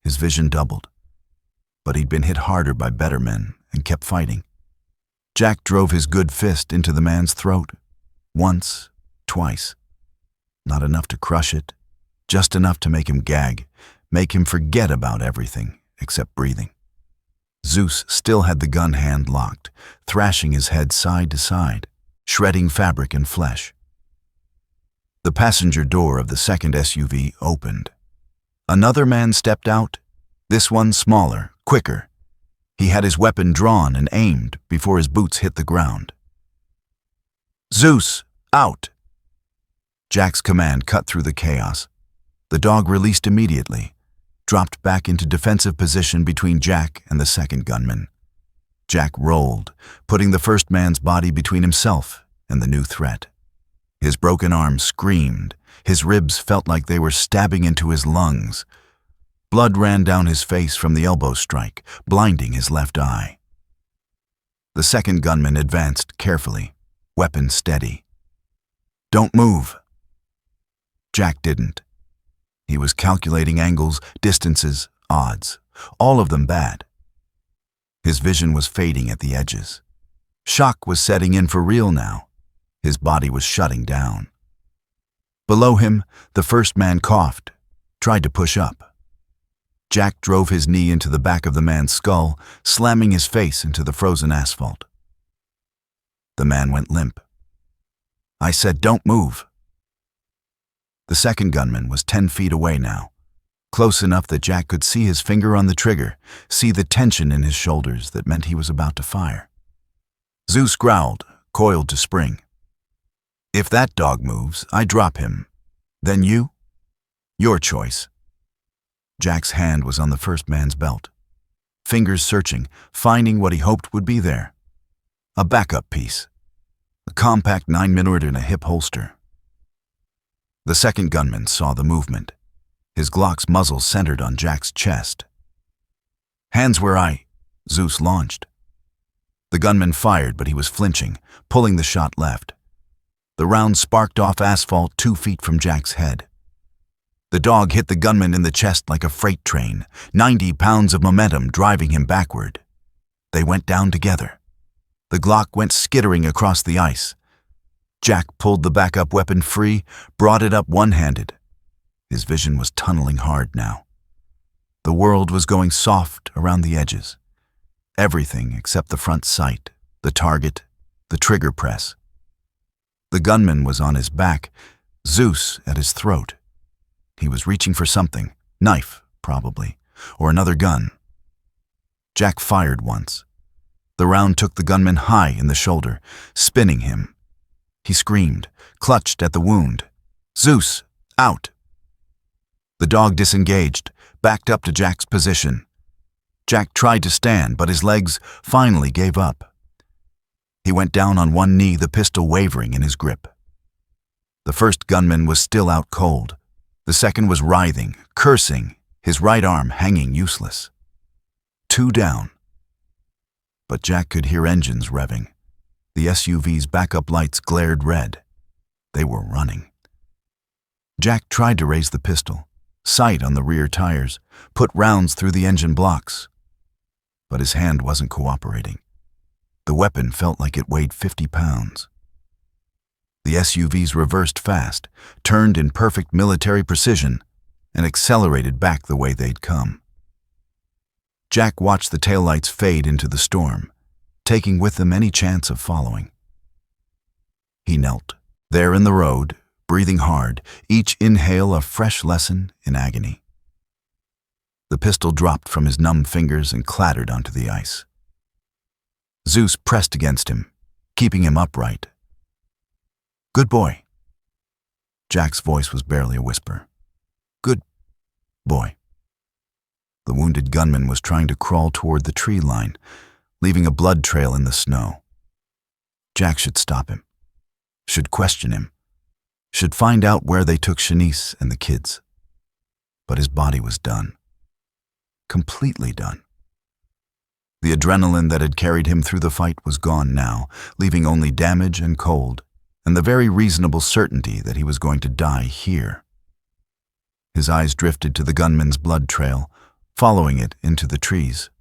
Speaker 1: His vision doubled. But he'd been hit harder by better men and kept fighting. Jack drove his good fist into the man's throat. Once, twice. Not enough to crush it, just enough to make him gag, make him forget about everything except breathing. Zeus still had the gun hand locked, thrashing his head side to side, shredding fabric and flesh. The passenger door of the second SUV opened. Another man stepped out, this one smaller, quicker. He had his weapon drawn and aimed before his boots hit the ground. "Zeus, out!" Jack's command cut through the chaos. The dog released immediately, dropped back into defensive position between Jack and the second gunman. Jack rolled, putting the first man's body between himself and the new threat. His broken arm screamed. His ribs felt like they were stabbing into his lungs. Blood ran down his face from the elbow strike, blinding his left eye. The second gunman advanced carefully, weapon steady. "Don't move." Jack didn't. He was calculating angles, distances, odds, all of them bad. His vision was fading at the edges. Shock was setting in for real now. His body was shutting down. Below him, the first man coughed, tried to push up. Jack drove his knee into the back of the man's skull, slamming his face into the frozen asphalt. The man went limp. "I said, don't move." The second gunman was 10 feet away now, close enough that Jack could see his finger on the trigger, see the tension in his shoulders that meant he was about to fire. Zeus growled, coiled to spring. "If that dog moves, I drop him. Then you? Your choice." Jack's hand was on the first man's belt, fingers searching, finding what he hoped would be there. A backup piece, a compact 9mm in a hip holster. The second gunman saw the movement. His Glock's muzzle centered on Jack's chest. "Hands where I..." Zeus launched. The gunman fired, but he was flinching, pulling the shot left. The round sparked off asphalt 2 feet from Jack's head. The dog hit the gunman in the chest like a freight train, 90 pounds of momentum driving him backward. They went down together. The Glock went skittering across the ice. Jack pulled the backup weapon free, brought it up one-handed. His vision was tunneling hard now. The world was going soft around the edges. Everything except the front sight, the target, the trigger press. The gunman was on his back, Zeus at his throat. He was reaching for something, knife, probably, or another gun. Jack fired once. The round took the gunman high in the shoulder, spinning him. He screamed, clutched at the wound. "Zeus, out!" The dog disengaged, backed up to Jack's position. Jack tried to stand, but his legs finally gave up. He went down on one knee, the pistol wavering in his grip. The first gunman was still out cold. The second was writhing, cursing, his right arm hanging useless. 2 down. But Jack could hear engines revving. The SUV's backup lights glared red. They were running. Jack tried to raise the pistol, sight on the rear tires, put rounds through the engine blocks. But his hand wasn't cooperating. The weapon felt like it weighed 50 pounds. The SUVs reversed fast, turned in perfect military precision, and accelerated back the way they'd come. Jack watched the taillights fade into the storm, taking with them any chance of following. He knelt, there in the road, breathing hard, each inhale a fresh lesson in agony. The pistol dropped from his numb fingers and clattered onto the ice. Zeus pressed against him, keeping him upright. "Good boy." Jack's voice was barely a whisper. "Good boy." The wounded gunman was trying to crawl toward the tree line, leaving a blood trail in the snow. Jack should stop him, should question him, should find out where they took Shanice and the kids. But his body was done. Completely done. The adrenaline that had carried him through the fight was gone now, leaving only damage and cold, and the very reasonable certainty that he was going to die here. His eyes drifted to the gunman's blood trail, following it into the trees.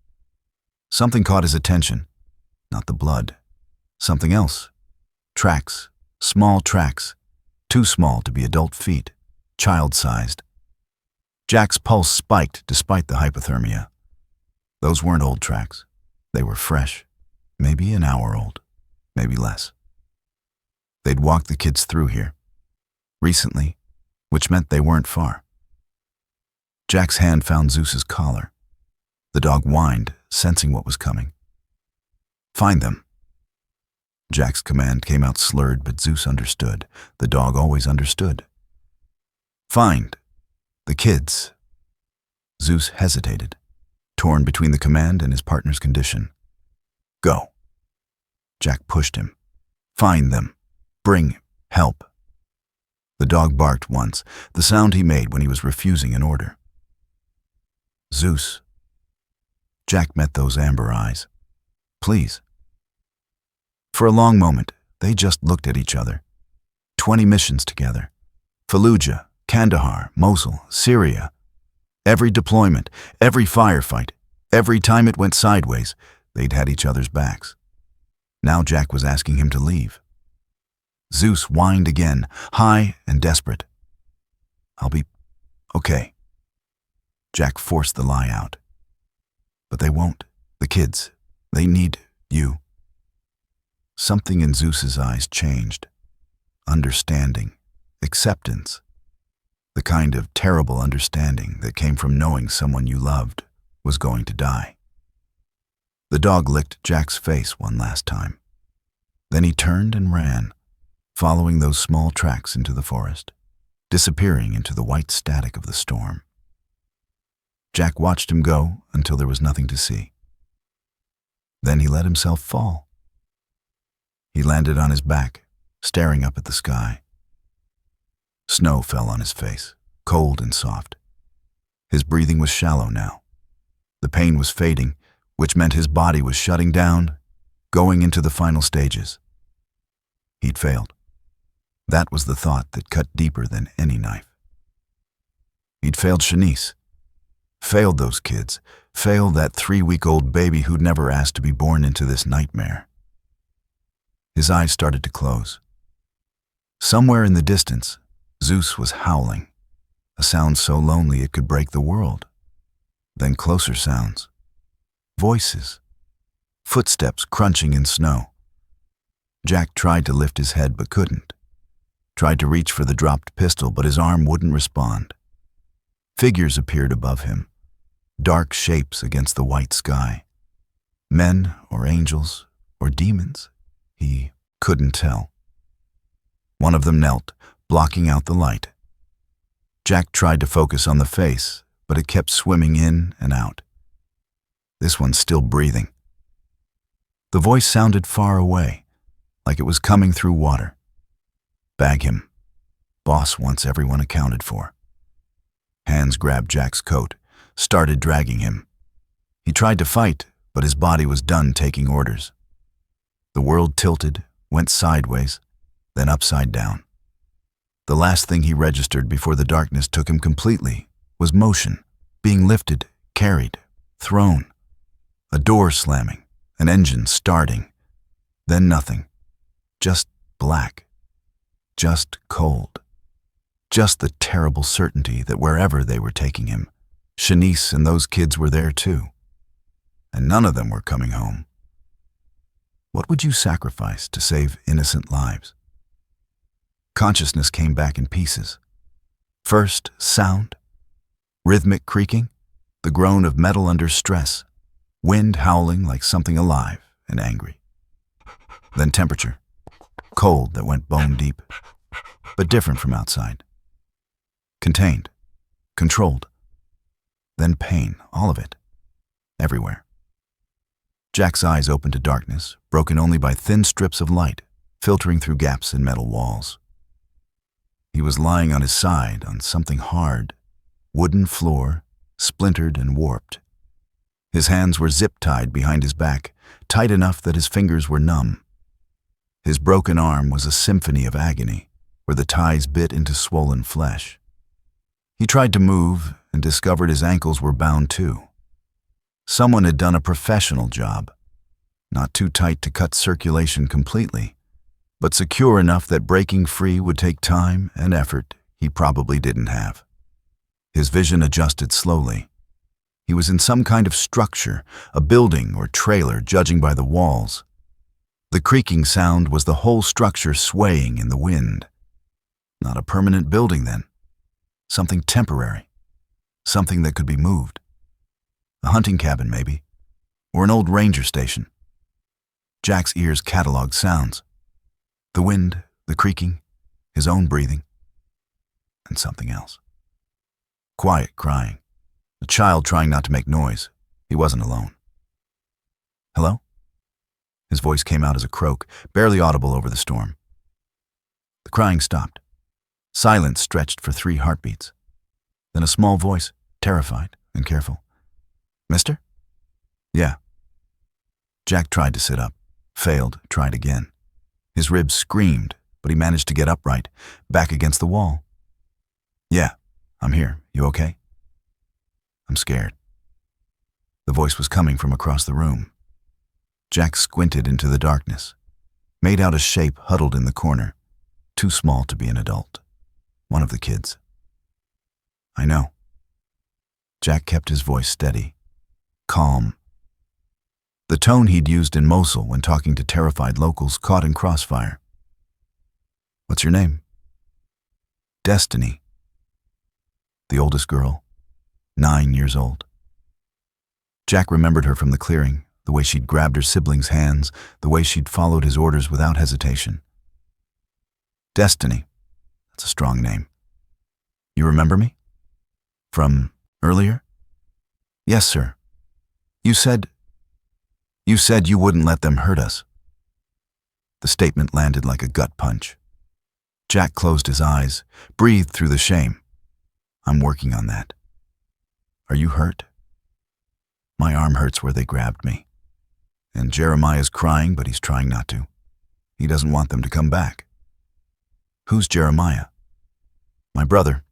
Speaker 1: Something caught his attention. Not the blood. Something else. Tracks. Small tracks. Too small to be adult feet. Child-sized. Jack's pulse spiked despite the hypothermia. Those weren't old tracks. They were fresh. Maybe an hour old. Maybe less. They'd walked the kids through here. Recently, which meant they weren't far. Jack's hand found Zeus's collar. The dog whined, sensing what was coming. "Find them." Jack's command came out slurred, but Zeus understood. The dog always understood. "Find the kids." Zeus hesitated, torn between the command and his partner's condition. "Go." Jack pushed him. "Find them. Bring help." The dog barked once, the sound he made when he was refusing an order. "Zeus." Jack met those amber eyes. "Please." For a long moment, they just looked at each other. 20 missions together. Fallujah, Kandahar, Mosul, Syria. Every deployment, every firefight, every time it went sideways, they'd had each other's backs. Now Jack was asking him to leave. Zeus whined again, high and desperate. "I'll be okay." Jack forced the lie out. "But they won't. The kids. They need you." Something in Zeus's eyes changed. Understanding. Acceptance. The kind of terrible understanding that came from knowing someone you loved was going to die. The dog licked Jack's face one last time. Then he turned and ran, following those small tracks into the forest, disappearing into the white static of the storm. Jack watched him go until there was nothing to see. Then he let himself fall. He landed on his back, staring up at the sky. Snow fell on his face, cold and soft. His breathing was shallow now. The pain was fading, which meant his body was shutting down, going into the final stages. He'd failed. That was the thought that cut deeper than any knife. He'd failed Shanice. Failed those kids. Failed that 3-week-old baby who'd never asked to be born into this nightmare. His eyes started to close. Somewhere in the distance, Zeus was howling, a sound so lonely it could break the world. Then closer sounds. Voices. Footsteps crunching in snow. Jack tried to lift his head but couldn't. Tried to reach for the dropped pistol, but his arm wouldn't respond. Figures appeared above him, dark shapes against the white sky. Men or angels or demons, he couldn't tell. One of them knelt, blocking out the light. Jack tried to focus on the face, but it kept swimming in and out. This one's still breathing. The voice sounded far away, like it was coming through water. Bag him. Boss wants everyone accounted for. Hands grabbed Jack's coat, started dragging him. He tried to fight, but his body was done taking orders. The world tilted, went sideways, then upside down. The last thing he registered before the darkness took him completely was motion, being lifted, carried, thrown. A door slamming, an engine starting, then nothing. Just black. Just cold. Just the terrible certainty that wherever they were taking him, Shanice and those kids were there too. And none of them were coming home. What would you sacrifice to save innocent lives? Consciousness came back in pieces. First, sound. Rhythmic creaking, the groan of metal under stress, wind howling like something alive and angry. Then temperature, cold that went bone deep, but different from outside. Contained, controlled. Then pain, all of it, everywhere. Jack's eyes opened to darkness, broken only by thin strips of light, filtering through gaps in metal walls. He was lying on his side on something hard, wooden floor, splintered and warped. His hands were zip-tied behind his back, tight enough that his fingers were numb. His broken arm was a symphony of agony, where the ties bit into swollen flesh. He tried to move and discovered his ankles were bound too. Someone had done a professional job, not too tight to cut circulation completely, but secure enough that breaking free would take time and effort he probably didn't have. His vision adjusted slowly. He was in some kind of structure, a building or trailer, judging by the walls. The creaking sound was the whole structure swaying in the wind. Not a permanent building then. Something temporary. Something that could be moved. A hunting cabin, maybe. Or an old ranger station. Jack's ears cataloged sounds. The wind, the creaking, his own breathing, and something else. Quiet crying. A child trying not to make noise. He wasn't alone. Hello? His voice came out as a croak, barely audible over the storm. The crying stopped. Silence stretched for 3 heartbeats. Then a small voice, terrified and careful. Mister? Yeah. Jack tried to sit up, failed, tried again. His ribs screamed, but he managed to get upright, back against the wall. Yeah, I'm here. You okay? I'm scared. The voice was coming from across the room. Jack squinted into the darkness, made out a shape huddled in the corner, too small to be an adult. One of the kids. I know. Jack kept his voice steady, calm. The tone he'd used in Mosul when talking to terrified locals caught in crossfire. What's your name? Destiny. The oldest girl, 9 years old. Jack remembered her from the clearing, the way she'd grabbed her siblings' hands, the way she'd followed his orders without hesitation. Destiny. That's a strong name. You remember me? From earlier? Yes, sir. You said you wouldn't let them hurt us. The statement landed like a gut punch. Jack closed his eyes, breathed through the shame. I'm working on that. Are you hurt? My arm hurts where they grabbed me. And Jeremiah's crying, but he's trying not to. He doesn't want them to come back. Who's Jeremiah? My brother.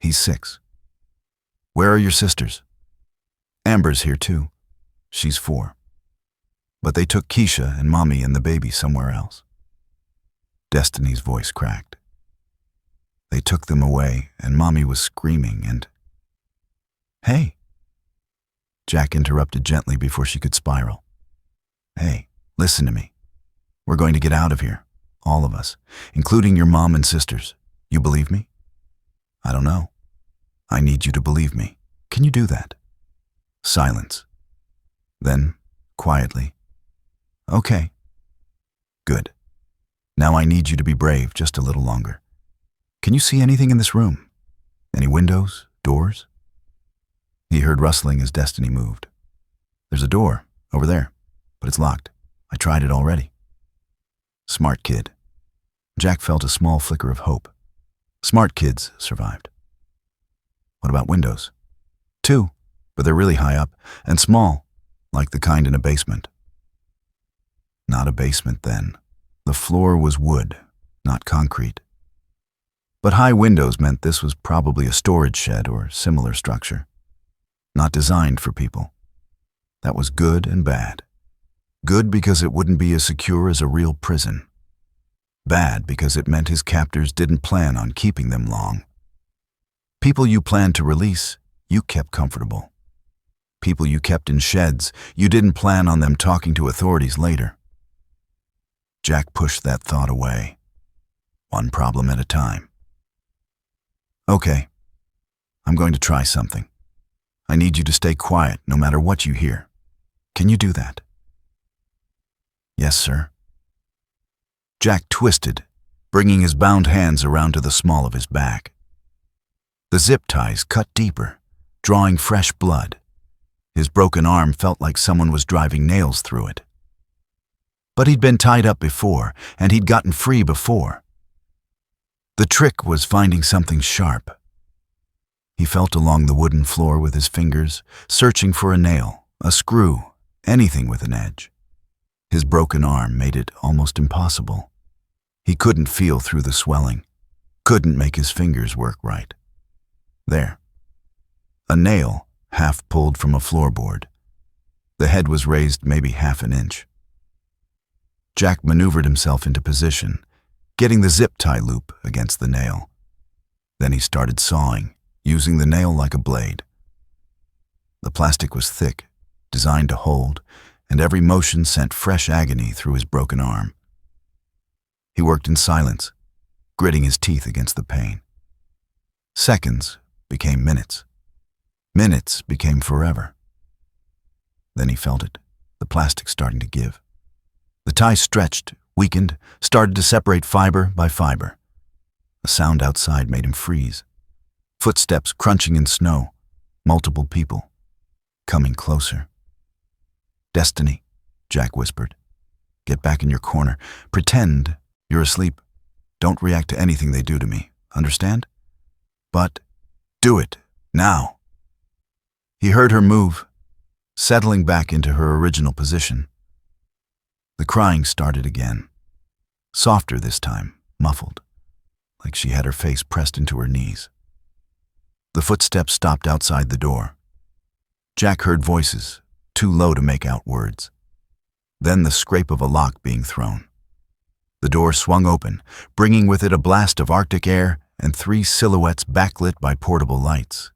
Speaker 1: He's 6. Where are your sisters? Amber's here too. She's 4. But they took Keisha and Mommy and the baby somewhere else. Destiny's voice cracked. They took them away, and Mommy was screaming and... Hey! Jack interrupted gently before she could spiral. Hey, listen to me. We're going to get out of here, all of us, including your mom and sisters. You believe me? I don't know. I need you to believe me. Can you do that? Silence. Then, quietly, okay. Good. Now I need you to be brave just a little longer. Can you see anything in this room? Any windows, doors? He heard rustling as Destiny moved. There's a door, over there, but it's locked. I tried it already. Smart kid. Jack felt a small flicker of hope. Smart kids survived. What about windows? 2, but they're really high up and small, like the kind in a basement. Not a basement then. The floor was wood, not concrete. But high windows meant this was probably a storage shed or similar structure, not designed for people. That was good and bad. Good because it wouldn't be as secure as a real prison. Bad because it meant his captors didn't plan on keeping them long. People you planned to release, you kept comfortable. People you kept in sheds, you didn't plan on them talking to authorities later. Jack pushed that thought away, one problem at a time. Okay, I'm going to try something. I need you to stay quiet no matter what you hear. Can you do that? Yes, sir. Jack twisted, bringing his bound hands around to the small of his back. The zip ties cut deeper, drawing fresh blood. His broken arm felt like someone was driving nails through it. But he'd been tied up before, and he'd gotten free before. The trick was finding something sharp. He felt along the wooden floor with his fingers, searching for a nail, a screw, anything with an edge. His broken arm made it almost impossible. He couldn't feel through the swelling, couldn't make his fingers work right. There. A nail, half pulled from a floorboard. The head was raised maybe half an inch. Jack maneuvered himself into position, getting the zip tie loop against the nail. Then he started sawing, using the nail like a blade. The plastic was thick, designed to hold, and every motion sent fresh agony through his broken arm. He worked in silence, gritting his teeth against the pain. Seconds became minutes. Minutes became forever. Then he felt it, the plastic starting to give. The tie stretched, weakened, started to separate fiber by fiber. A sound outside made him freeze. Footsteps crunching in snow. Multiple people. Coming closer. Destiny, Jack whispered. Get back in your corner. Pretend you're asleep. Don't react to anything they do to me. Understand? But do it, now. He heard her move, settling back into her original position. The crying started again. Softer this time, muffled, like she had her face pressed into her knees. The footsteps stopped outside the door. Jack heard voices, too low to make out words. Then the scrape of a lock being thrown. The door swung open, bringing with it a blast of Arctic air and 3 silhouettes backlit by portable lights.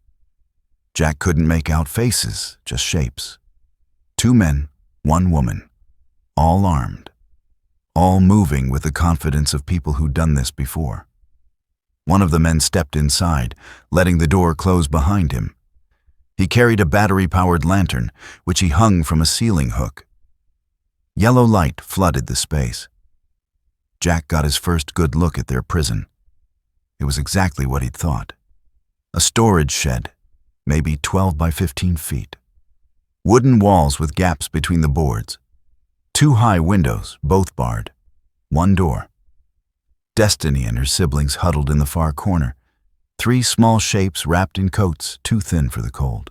Speaker 1: Jack couldn't make out faces, just shapes. 2 men, 1 woman, all armed, all moving with the confidence of people who'd done this before. One of the men stepped inside, letting the door close behind him. He carried a battery-powered lantern, which he hung from a ceiling hook. Yellow light flooded the space. Jack got his first good look at their prison. It was exactly what he'd thought. A storage shed, maybe 12 by 15 feet. Wooden walls with gaps between the boards. 2 high windows, both barred. 1 door. Destiny and her siblings huddled in the far corner. 3 small shapes wrapped in coats too thin for the cold.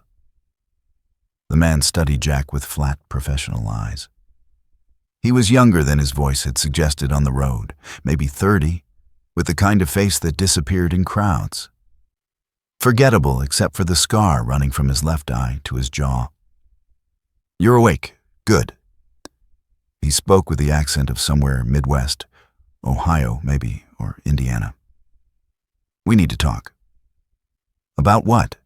Speaker 1: The man studied Jack with flat, professional eyes. He was younger than his voice had suggested on the road, maybe 30, with the kind of face that disappeared in crowds. Forgettable except for the scar running from his left eye to his jaw. You're awake. Good. He spoke with the accent of somewhere Midwest, Ohio maybe, or Indiana. We need to talk. About what?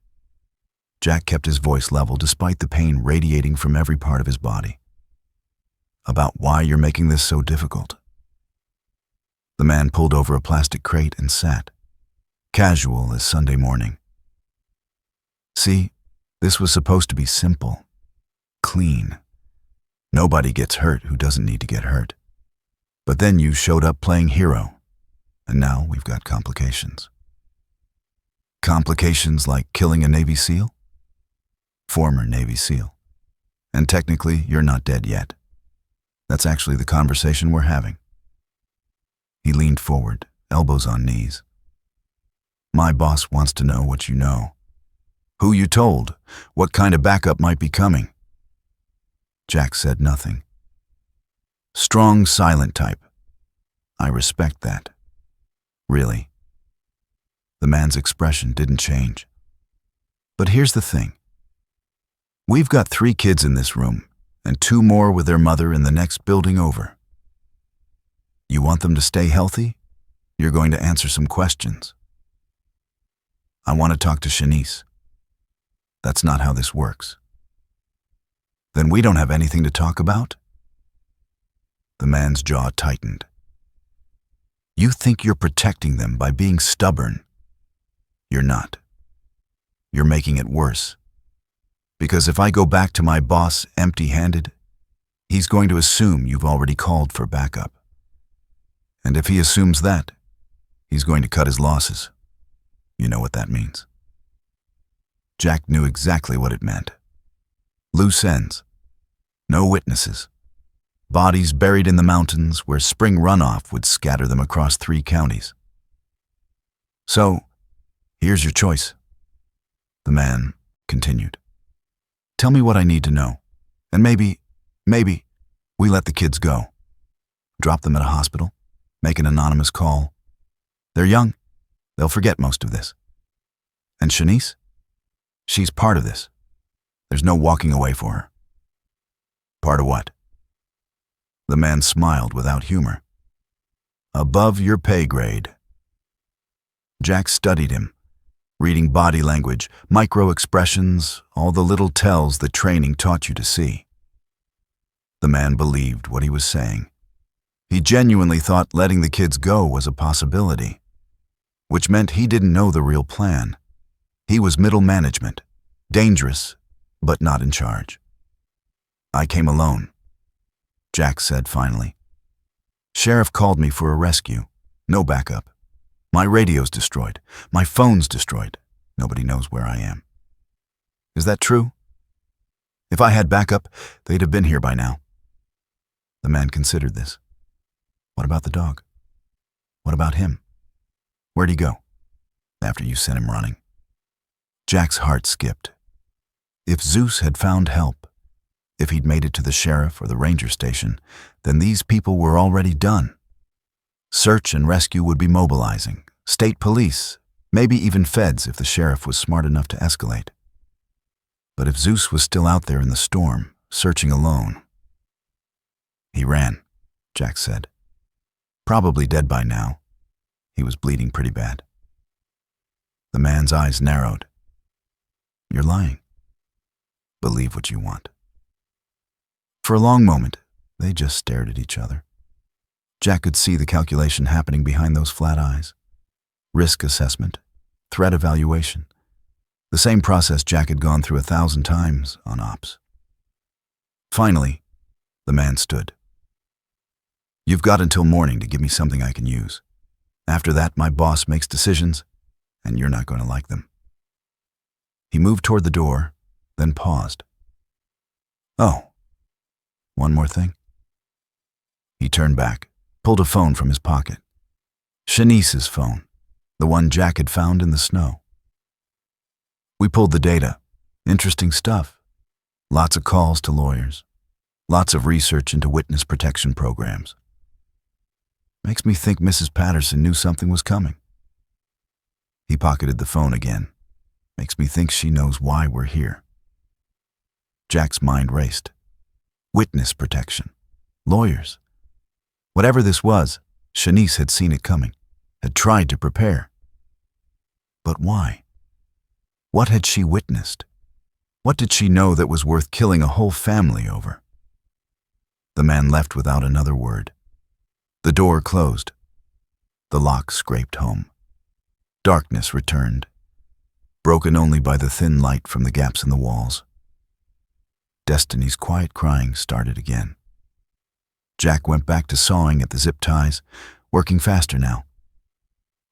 Speaker 1: Jack kept his voice level despite the pain radiating from every part of his body. About why you're making this so difficult. The man pulled over a plastic crate and sat, casual as Sunday morning. See, this was supposed to be simple, clean. Nobody gets hurt who doesn't need to get hurt. But then you showed up playing hero, and now we've got complications. Complications like killing a Navy SEAL? Former Navy SEAL. And technically, you're not dead yet. That's actually the conversation we're having. He leaned forward, elbows on knees. My boss wants to know what you know. Who you told, what kind of backup might be coming. Jack said nothing. Strong, silent type. I respect that. Really. The man's expression didn't change. But here's the thing. We've got 3 kids in this room, and 2 more with their mother in the next building over. You want them to stay healthy? You're going to answer some questions. I want to talk to Shanice. That's not how this works. Then we don't have anything to talk about? The man's jaw tightened. You think you're protecting them by being stubborn. You're not. You're making it worse. Because if I go back to my boss empty-handed, he's going to assume you've already called for backup. And if he assumes that, he's going to cut his losses. You know what that means. Jack knew exactly what it meant. Loose ends. No witnesses. Bodies buried in the mountains where spring runoff would scatter them across 3 counties. So, here's your choice. The man continued. Tell me what I need to know, and maybe, we let the kids go. Drop them at a hospital, make an anonymous call. They're young. They'll forget most of this. And Shanice? She's part of this. There's no walking away for her. Part of what? The man smiled without humor. Above your pay grade. Jack studied him, reading body language, micro-expressions, all the little tells that training taught you to see. The man believed what he was saying. He genuinely thought letting the kids go was a possibility, which meant he didn't know the real plan. He was middle management, dangerous, but not in charge. I came alone, Jack said finally. Sheriff called me for a rescue. No backup. My radio's destroyed. My phone's destroyed. Nobody knows where I am. Is that true? If I had backup, they'd have been here by now. The man considered this. What about the dog? What about him? Where'd he go after you sent him running? Jack's heart skipped. If Zeus had found help, if he'd made it to the sheriff or the ranger station, then these people were already done. Search and rescue would be mobilizing. State police, maybe even feds if the sheriff was smart enough to escalate. But if Zeus was still out there in the storm, searching alone... He ran, Jack said. Probably dead by now. He was bleeding pretty bad. The man's eyes narrowed. You're lying. Believe what you want. For a long moment, they just stared at each other. Jack could see the calculation happening behind those flat eyes. Risk assessment, threat evaluation. The same process Jack had gone through 1,000 times on ops. Finally, the man stood. You've got until morning to give me something I can use. After that, my boss makes decisions, and you're not going to like them. He moved toward the door, then paused. Oh, one more thing. He turned back, pulled a phone from his pocket. Shanice's phone, the one Jack had found in the snow. We pulled the data. Interesting stuff. Lots of calls to lawyers. Lots of research into witness protection programs. Makes me think Mrs. Patterson knew something was coming. He pocketed the phone again. Makes me think she knows why we're here. Jack's mind raced. Witness protection. Lawyers. Whatever this was, Shanice had seen it coming, had tried to prepare. But why? What had she witnessed? What did she know that was worth killing a whole family over? The man left without another word. The door closed. The lock scraped home. Darkness returned, broken only by the thin light from the gaps in the walls. Destiny's quiet crying started again. Jack went back to sawing at the zip ties, working faster now.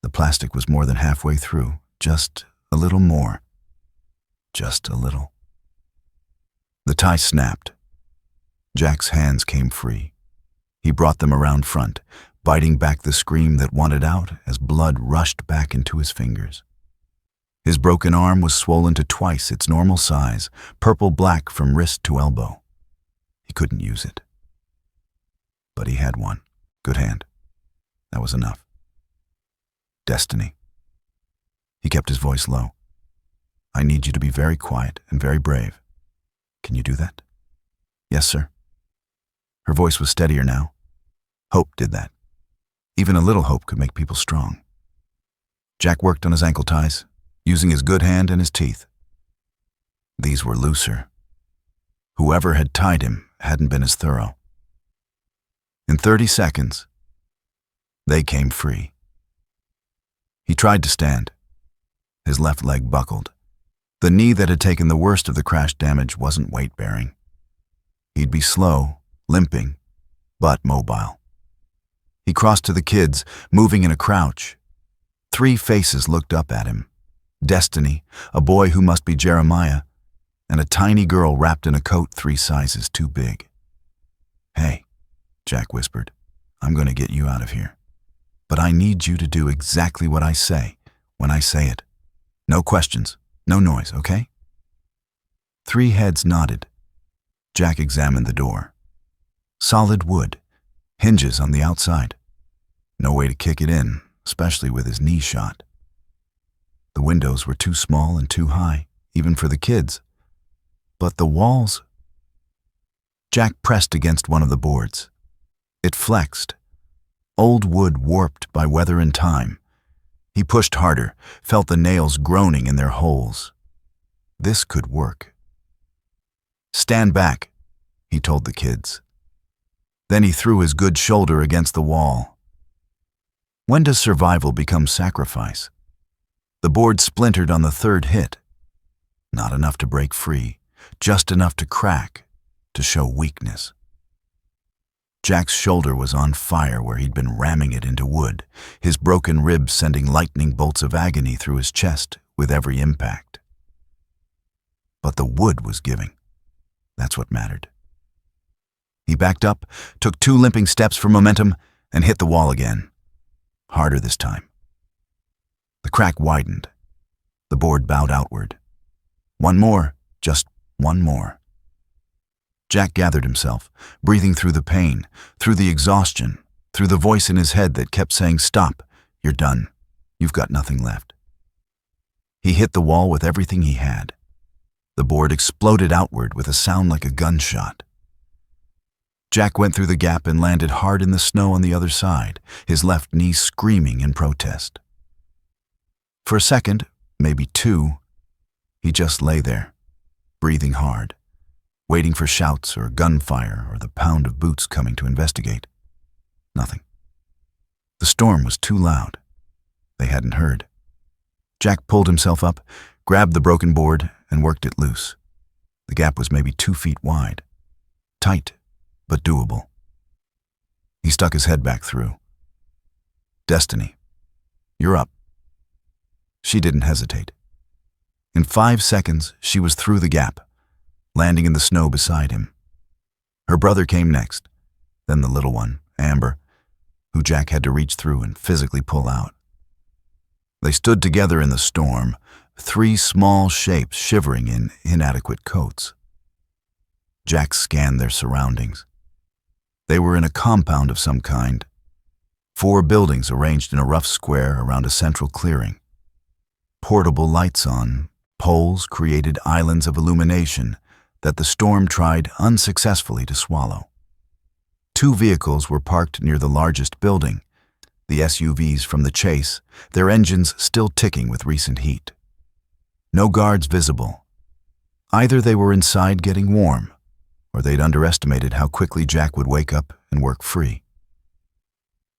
Speaker 1: The plastic was more than halfway through, just a little more. Just a little. The tie snapped. Jack's hands came free. He brought them around front, biting back the scream that wanted out as blood rushed back into his fingers. His broken arm was swollen to twice its normal size, purple-black from wrist to elbow. He He couldn't use it. But he had one. Good hand. That was enough. Destiny. He kept his voice low. I need you to be very quiet and very brave. Can you do that? Yes, sir. Her voice was steadier now. Hope did that. Even a little hope could make people strong. Jack worked on his ankle ties, using his good hand and his teeth. These were looser. Whoever had tied him hadn't been as thorough. In 30 seconds, they came free. He tried to stand. His left leg buckled. The knee that had taken the worst of the crash damage wasn't weight-bearing. He'd be slow, limping, but mobile. He crossed to the kids, moving in a crouch. 3 faces looked up at him. Destiny, a boy who must be Jeremiah, and a tiny girl wrapped in a coat 3 sizes too big. Hey, Jack whispered, I'm going to get you out of here. But I need you to do exactly what I say when I say it. No questions, no noise, okay? 3 heads nodded. Jack examined the door. Solid wood, hinges on the outside. No way to kick it in, especially with his knee shot. The windows were too small and too high, even for the kids. But the walls... Jack pressed against one of the boards. It flexed. Old wood warped by weather and time. He pushed harder, felt the nails groaning in their holes. This could work. Stand back, he told the kids. Then he threw his good shoulder against the wall. When does survival become sacrifice? The board splintered on the 3rd hit. Not enough to break free, just enough to crack, to show weakness. Jack's shoulder was on fire where he'd been ramming it into wood, his broken ribs sending lightning bolts of agony through his chest with every impact. But the wood was giving. That's what mattered. He backed up, took 2 limping steps for momentum, and hit the wall again. Harder this time. The crack widened. The board bowed outward. One more, just one more. Jack gathered himself, breathing through the pain, through the exhaustion, through the voice in his head that kept saying, "Stop, you're done. You've got nothing left." He hit the wall with everything he had. The board exploded outward with a sound like a gunshot. Jack went through the gap and landed hard in the snow on the other side, his left knee screaming in protest. For a second, maybe 2, he just lay there, breathing hard, waiting for shouts or gunfire or the pound of boots coming to investigate. Nothing. The storm was too loud. They hadn't heard. Jack pulled himself up, grabbed the broken board, and worked it loose. The gap was maybe 2 feet wide. Tight, but doable. He stuck his head back through. Destiny, you're up. She didn't hesitate. In 5 seconds, she was through the gap, landing in the snow beside him. Her brother came next, then the little one, Amber, who Jack had to reach through and physically pull out. They stood together in the storm, 3 small shapes shivering in inadequate coats. Jack scanned their surroundings. They were in a compound of some kind. 4 buildings arranged in a rough square around a central clearing. Portable lights on, poles created islands of illumination that the storm tried unsuccessfully to swallow. 2 vehicles were parked near the largest building, the SUVs from the chase, their engines still ticking with recent heat. No guards visible. Either they were inside getting warm, or they'd underestimated how quickly Jack would wake up and work free.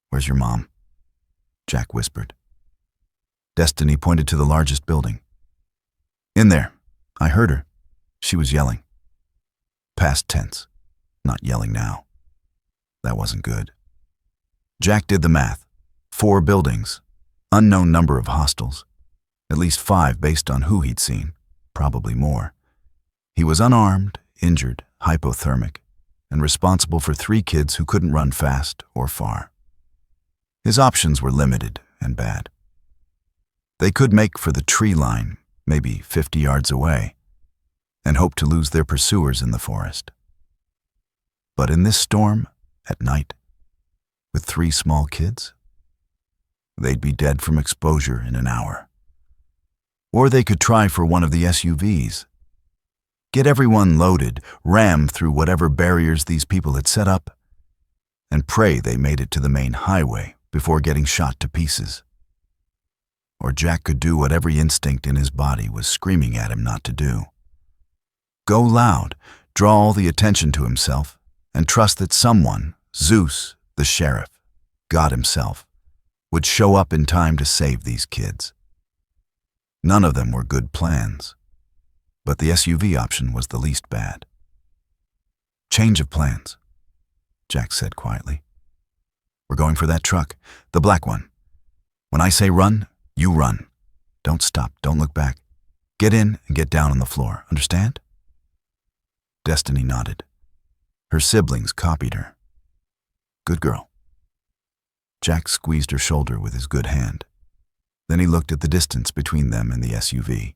Speaker 1: "Where's your mom?" Jack whispered. Destiny pointed to the largest building. "In there. I heard her. She was yelling." Past tense. Not yelling now. That wasn't good. Jack did the math. 4 buildings. Unknown number of hostels. At least 5 based on who he'd seen. Probably more. He was unarmed, injured, hypothermic, and responsible for 3 kids who couldn't run fast or far. His options were limited and bad. They could make for the tree line, maybe 50 yards away, and hope to lose their pursuers in the forest. But in this storm, at night, with 3 small kids, they'd be dead from exposure in an hour. Or they could try for one of the SUVs. Get everyone loaded, ram through whatever barriers these people had set up, and pray they made it to the main highway before getting shot to pieces. Or Jack could do what every instinct in his body was screaming at him not to do. Go loud, draw all the attention to himself, and trust that someone, Zeus, the sheriff, God himself, would show up in time to save these kids. None of them were good plans, but the SUV option was the least bad. Change of plans, Jack said quietly. We're going for that truck, the black one. When I say run, you run. Don't stop, don't look back. Get in and get down on the floor, understand? Destiny nodded. Her siblings copied her. Good girl. Jack squeezed her shoulder with his good hand. Then he looked at the distance between them and the SUV,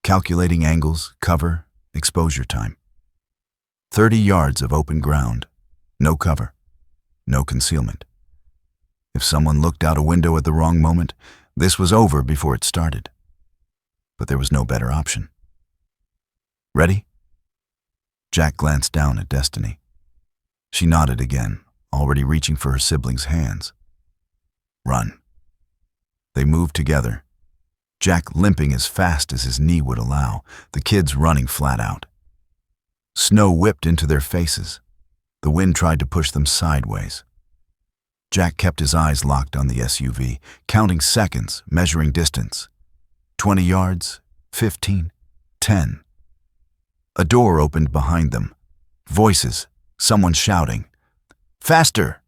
Speaker 1: calculating angles, cover, exposure time. 30 yards of open ground, no cover, no concealment. If someone looked out a window at the wrong moment, this was over before it started. But there was no better option. Ready? Jack glanced down at Destiny. She nodded again, already reaching for her siblings' hands. Run. They moved together, Jack limping as fast as his knee would allow, the kids running flat out. Snow whipped into their faces. The wind tried to push them sideways. Jack kept his eyes locked on the SUV, counting seconds, measuring distance. 20 yards, 15, 10. A door opened behind them. Voices, someone shouting. Faster!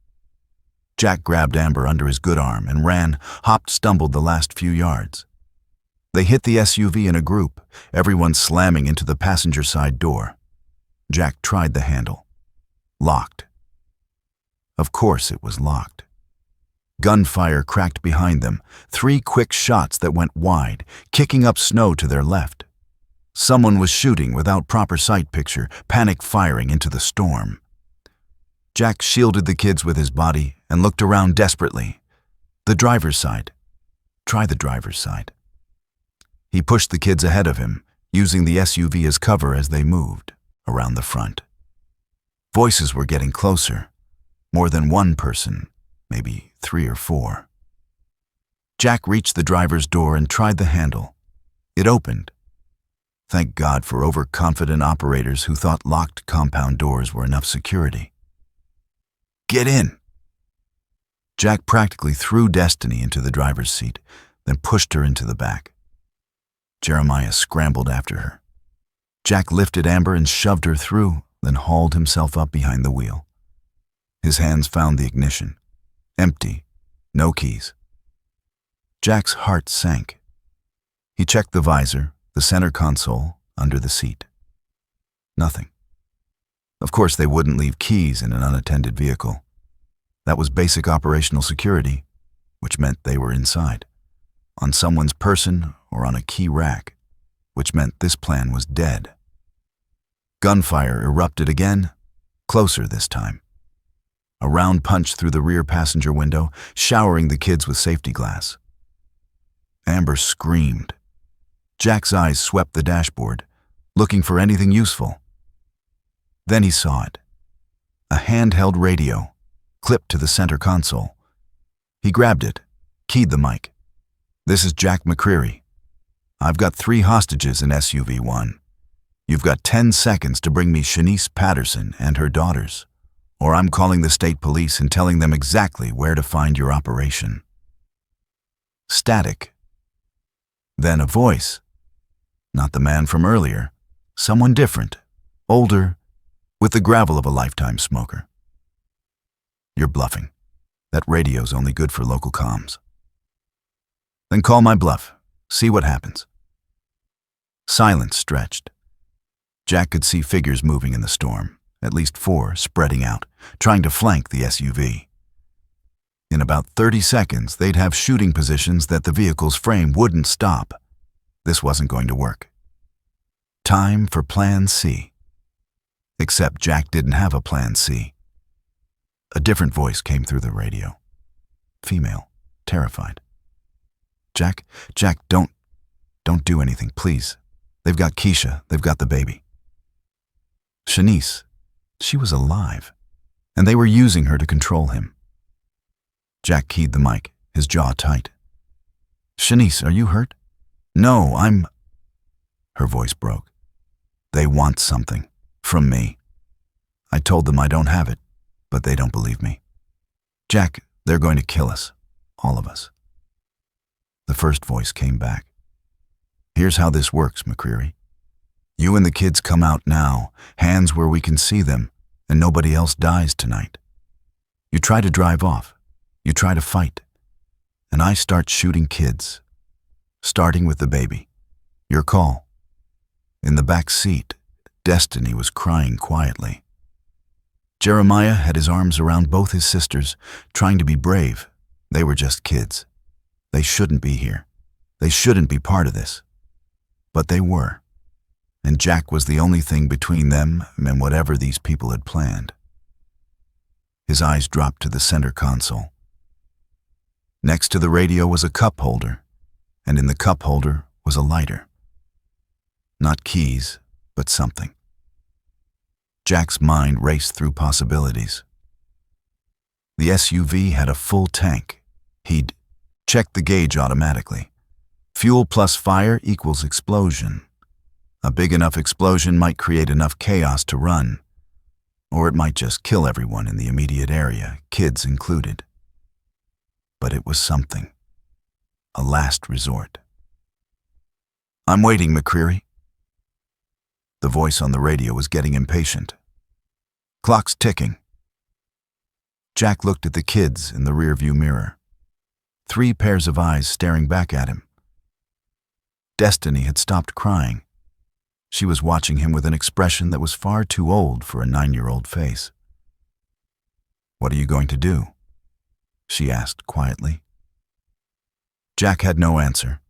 Speaker 1: Jack grabbed Amber under his good arm and ran, hopped, stumbled the last few yards. They hit the SUV in a group, everyone slamming into the passenger side door. Jack tried the handle. Locked. Of course it was locked. Gunfire cracked behind them, 3 quick shots that went wide, kicking up snow to their left. Someone was shooting without proper sight picture, panic firing into the storm. Jack shielded the kids with his body and looked around desperately. The driver's side. Try the driver's side. He pushed the kids ahead of him, using the SUV as cover as they moved around the front. Voices were getting closer. More than one person, maybe 3 or 4. Jack reached the driver's door and tried the handle. It opened. Thank God for overconfident operators who thought locked compound doors were enough security. Get in! Jack practically threw Destiny into the driver's seat, then pushed her into the back. Jeremiah scrambled after her. Jack lifted Amber and shoved her through, then hauled himself up behind the wheel. His hands found the ignition. Empty. No keys. Jack's heart sank. He checked the visor, the center console, under the seat. Nothing. Of course, they wouldn't leave keys in an unattended vehicle. That was basic operational security, which meant they were inside, on someone's person or on a key rack, which meant this plan was dead. Gunfire erupted again, closer this time. A round punch through the rear passenger window, showering the kids with safety glass. Amber screamed. Jack's eyes swept the dashboard, looking for anything useful. Then he saw it. A handheld radio, clipped to the center console. He grabbed it, keyed the mic. This is Jack McCreary. I've got 3 hostages in SUV 1. You've got 10 seconds to bring me Shanice Patterson and her daughters, or I'm calling the state police and telling them exactly where to find your operation. Static. Then a voice. Not the man from earlier. Someone different, older, with the gravel of a lifetime smoker. You're bluffing. That radio's only good for local comms. Then call my bluff. See what happens. Silence stretched. Jack could see figures moving in the storm, at least 4 spreading out, trying to flank the SUV. In about 30 seconds, they'd have shooting positions that the vehicle's frame wouldn't stop. This wasn't going to work. Time for Plan C. Except Jack didn't have a plan C. A different voice came through the radio. Female, terrified. Jack, don't do anything, please. They've got Keisha, they've got the baby. Shanice, she was alive, and they were using her to control him. Jack keyed the mic, his jaw tight. Shanice, are you hurt? No, Her voice broke. They want something. From me. I told them I don't have it, but they don't believe me. Jack, they're going to kill us. All of us. The first voice came back. Here's how this works, McCreary. You and the kids come out now, hands where we can see them, and nobody else dies tonight. You try to drive off. You try to fight. And I start shooting kids. Starting with the baby. Your call. In the back seat, Destiny was crying quietly. Jeremiah had his arms around both his sisters, trying to be brave. They were just kids. They shouldn't be here. They shouldn't be part of this. But they were. And Jack was the only thing between them and whatever these people had planned. His eyes dropped to the center console. Next to the radio was a cup holder, and in the cup holder was a lighter. Not keys, but something. Jack's mind raced through possibilities. The SUV had a full tank. He'd checked the gauge automatically. Fuel plus fire equals explosion. A big enough explosion might create enough chaos to run, or it might just kill everyone in the immediate area, kids included. But it was something. A last resort. I'm waiting, McCreary. The voice on the radio was getting impatient. Clock's ticking. Jack looked at the kids in the rearview mirror. 3 pairs of eyes staring back at him. Destiny had stopped crying. She was watching him with an expression that was far too old for a 9-year-old face. What are you going to do? She asked quietly. Jack had no answer.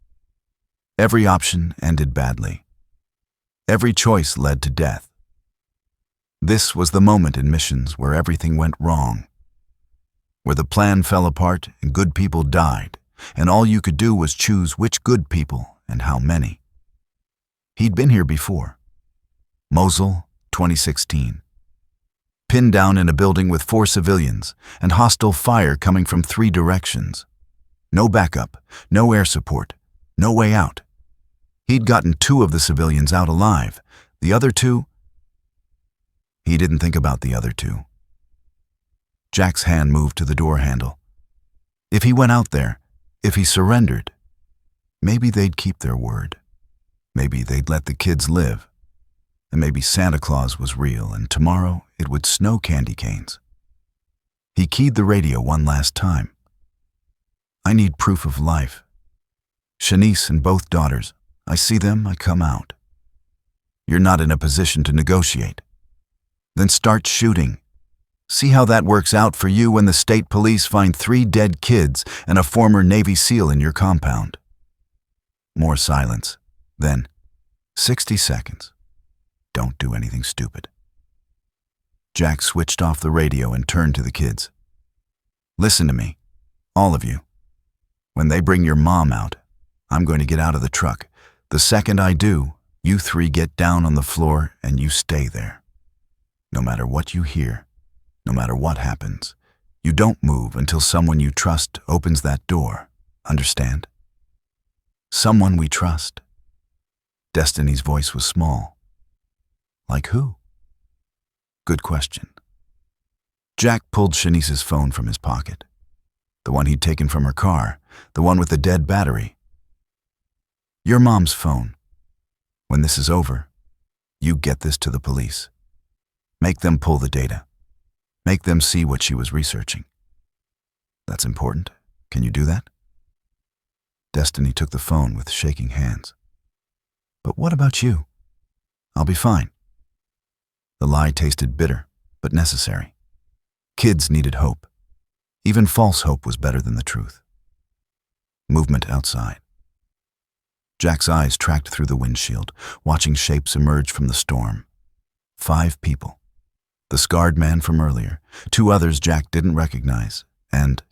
Speaker 1: Every option ended badly. Every choice led to death. This was the moment in missions where everything went wrong, where the plan fell apart and good people died, and all you could do was choose which good people and how many. He'd been here before. Mosul, 2016. Pinned down in a building with 4 civilians and hostile fire coming from 3 directions. No backup, no air support, no way out. He'd gotten 2 of the civilians out alive. The other 2? He didn't think about the other 2. Jack's hand moved to the door handle. If he went out there, if he surrendered, maybe they'd keep their word. Maybe they'd let the kids live. And maybe Santa Claus was real and tomorrow it would snow candy canes. He keyed the radio one last time. I need proof of life. Shanice and both daughters. I see them, I come out. You're not in a position to negotiate. Then start shooting. See how that works out for you when the state police find 3 dead kids and a former Navy SEAL in your compound. More silence. Then, 60 seconds. Don't do anything stupid. Jack switched off the radio and turned to the kids. Listen to me, all of you. When they bring your mom out, I'm going to get out of the truck. The second I do, you 3 get down on the floor and you stay there. No matter what you hear, no matter what happens, you don't move until someone you trust opens that door. Understand? Someone we trust. Destiny's voice was small. Like who? Good question. Jack pulled Shanice's phone from his pocket. The one he'd taken from her car, the one with the dead battery. Your mom's phone. When this is over, you get this to the police. Make them pull the data. Make them see what she was researching. That's important. Can you do that? Destiny took the phone with shaking hands. But what about you? I'll be fine. The lie tasted bitter, but necessary. Kids needed hope. Even false hope was better than the truth. Movement outside. Jack's eyes tracked through the windshield, watching shapes emerge from the storm. 5 people. the scarred man from earlier, two others Jack didn't recognize, and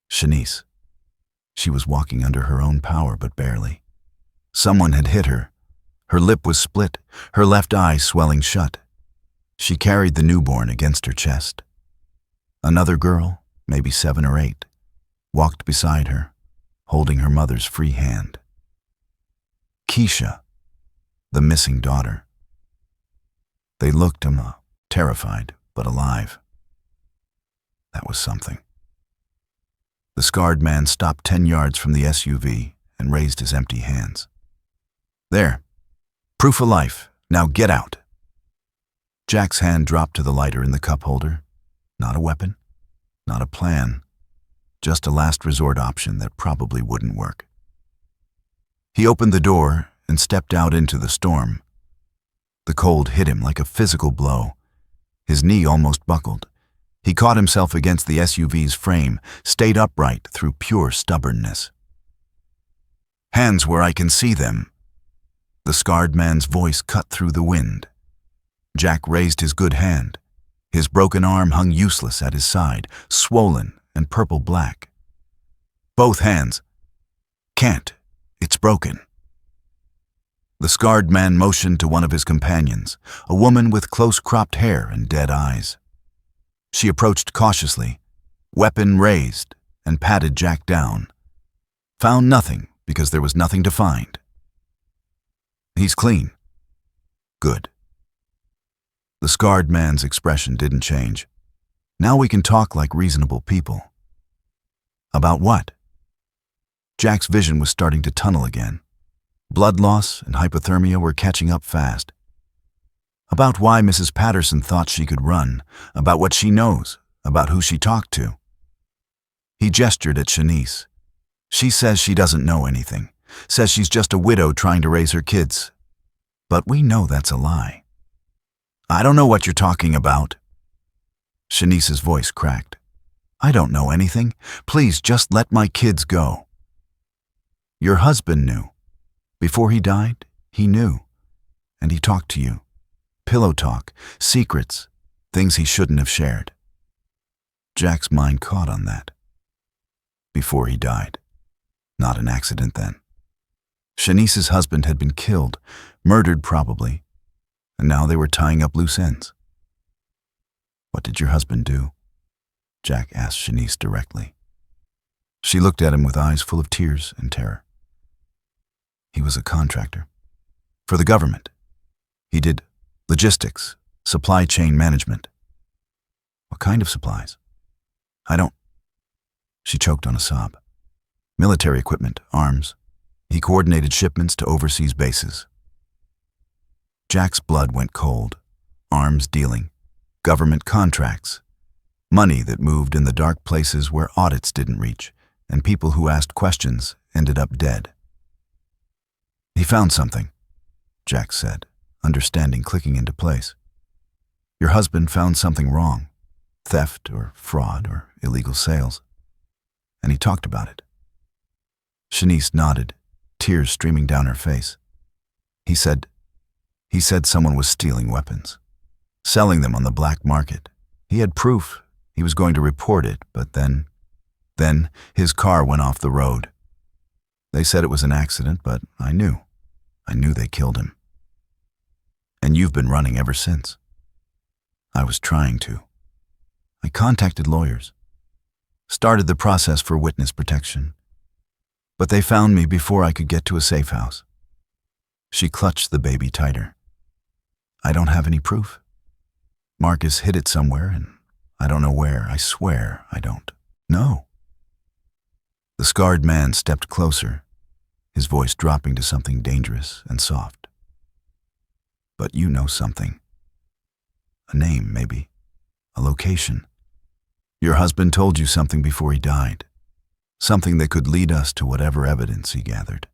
Speaker 1: Shanice. She was walking under her own power, but barely. Someone had hit her. Her lip was split, her left eye swelling shut. She carried the newborn against her chest. Another girl, maybe 7 or 8, walked beside her, holding her mother's free hand. Keisha, the missing daughter. They looked terrified, but alive. That was something. The scarred man stopped 10 yards from the SUV and raised his empty hands. There, proof of life, now get out. Jack's hand dropped to the lighter in the cup holder. Not a weapon, not a plan, just a last resort option that probably wouldn't work. He opened the door and stepped out into the storm. The cold hit him like a physical blow. His knee almost buckled. He caught himself against the SUV's frame, stayed upright through pure stubbornness. Hands where I can see them. The scarred man's voice cut through the wind. Jack raised his good hand. His broken arm hung useless at his side, swollen and purple-black. Both hands. Can't. It's broken. The scarred man motioned to one of his companions, a woman with close-cropped hair and dead eyes. She approached cautiously, weapon raised, and patted Jack down. Found nothing because there was nothing to find. He's clean. Good. The scarred man's expression didn't change. Now we can talk like reasonable people. About what? Jack's vision was starting to tunnel again. Blood loss and hypothermia were catching up fast. About why Mrs. Patterson thought she could run, about what she knows, about who she talked to. He gestured at Shanice. She says she doesn't know anything, says she's just a widow trying to raise her kids. But we know that's a lie. I don't know what you're talking about. Shanice's voice cracked. I don't know anything. Please just let my kids go. Your husband knew. Before he died, he knew. And he talked to you. Pillow talk, secrets, things he shouldn't have shared. Jack's mind caught on that. Before he died. Not an accident then. Shanice's husband had been killed, murdered probably, and now they were tying up loose ends. What did your husband do? Jack asked Shanice directly. She looked at him with eyes full of tears and terror. He was a contractor. For the government. He did logistics, supply chain management. What kind of supplies? I don't... She choked on a sob. Military equipment, arms. He coordinated shipments to overseas bases. Jack's blood went cold. Arms dealing. Government contracts. Money that moved in the dark places where audits didn't reach, and people who asked questions ended up dead. He found something, Jack said, understanding clicking into place. Your husband found something wrong. Theft or fraud or illegal sales. And he talked about it. Shanice nodded, tears streaming down her face. He said someone was stealing weapons, selling them on the black market. He had proof. He was going to report it, but then his car went off the road. They said it was an accident, but I knew they killed him. And you've been running ever since. I was trying to. I contacted lawyers, started the process for witness protection, but they found me before I could get to a safe house. She clutched the baby tighter. I don't have any proof. Marcus hid it somewhere, and I don't know where. I swear I don't. No. The scarred man stepped closer, his voice dropping to something dangerous and soft. But you know something. A name, maybe. A location. Your husband told you something before he died. Something that could lead us to whatever evidence he gathered.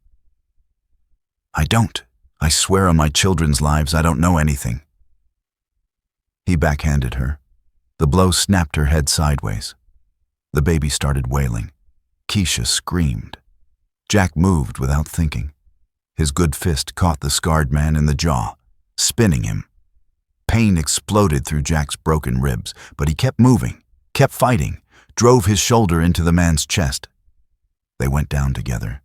Speaker 1: I don't. I swear on my children's lives I don't know anything. He backhanded her. The blow snapped her head sideways. The baby started wailing. Keisha screamed. Jack moved without thinking. His good fist caught the scarred man in the jaw, spinning him. Pain exploded through Jack's broken ribs, but he kept moving, kept fighting, drove his shoulder into the man's chest. They went down together.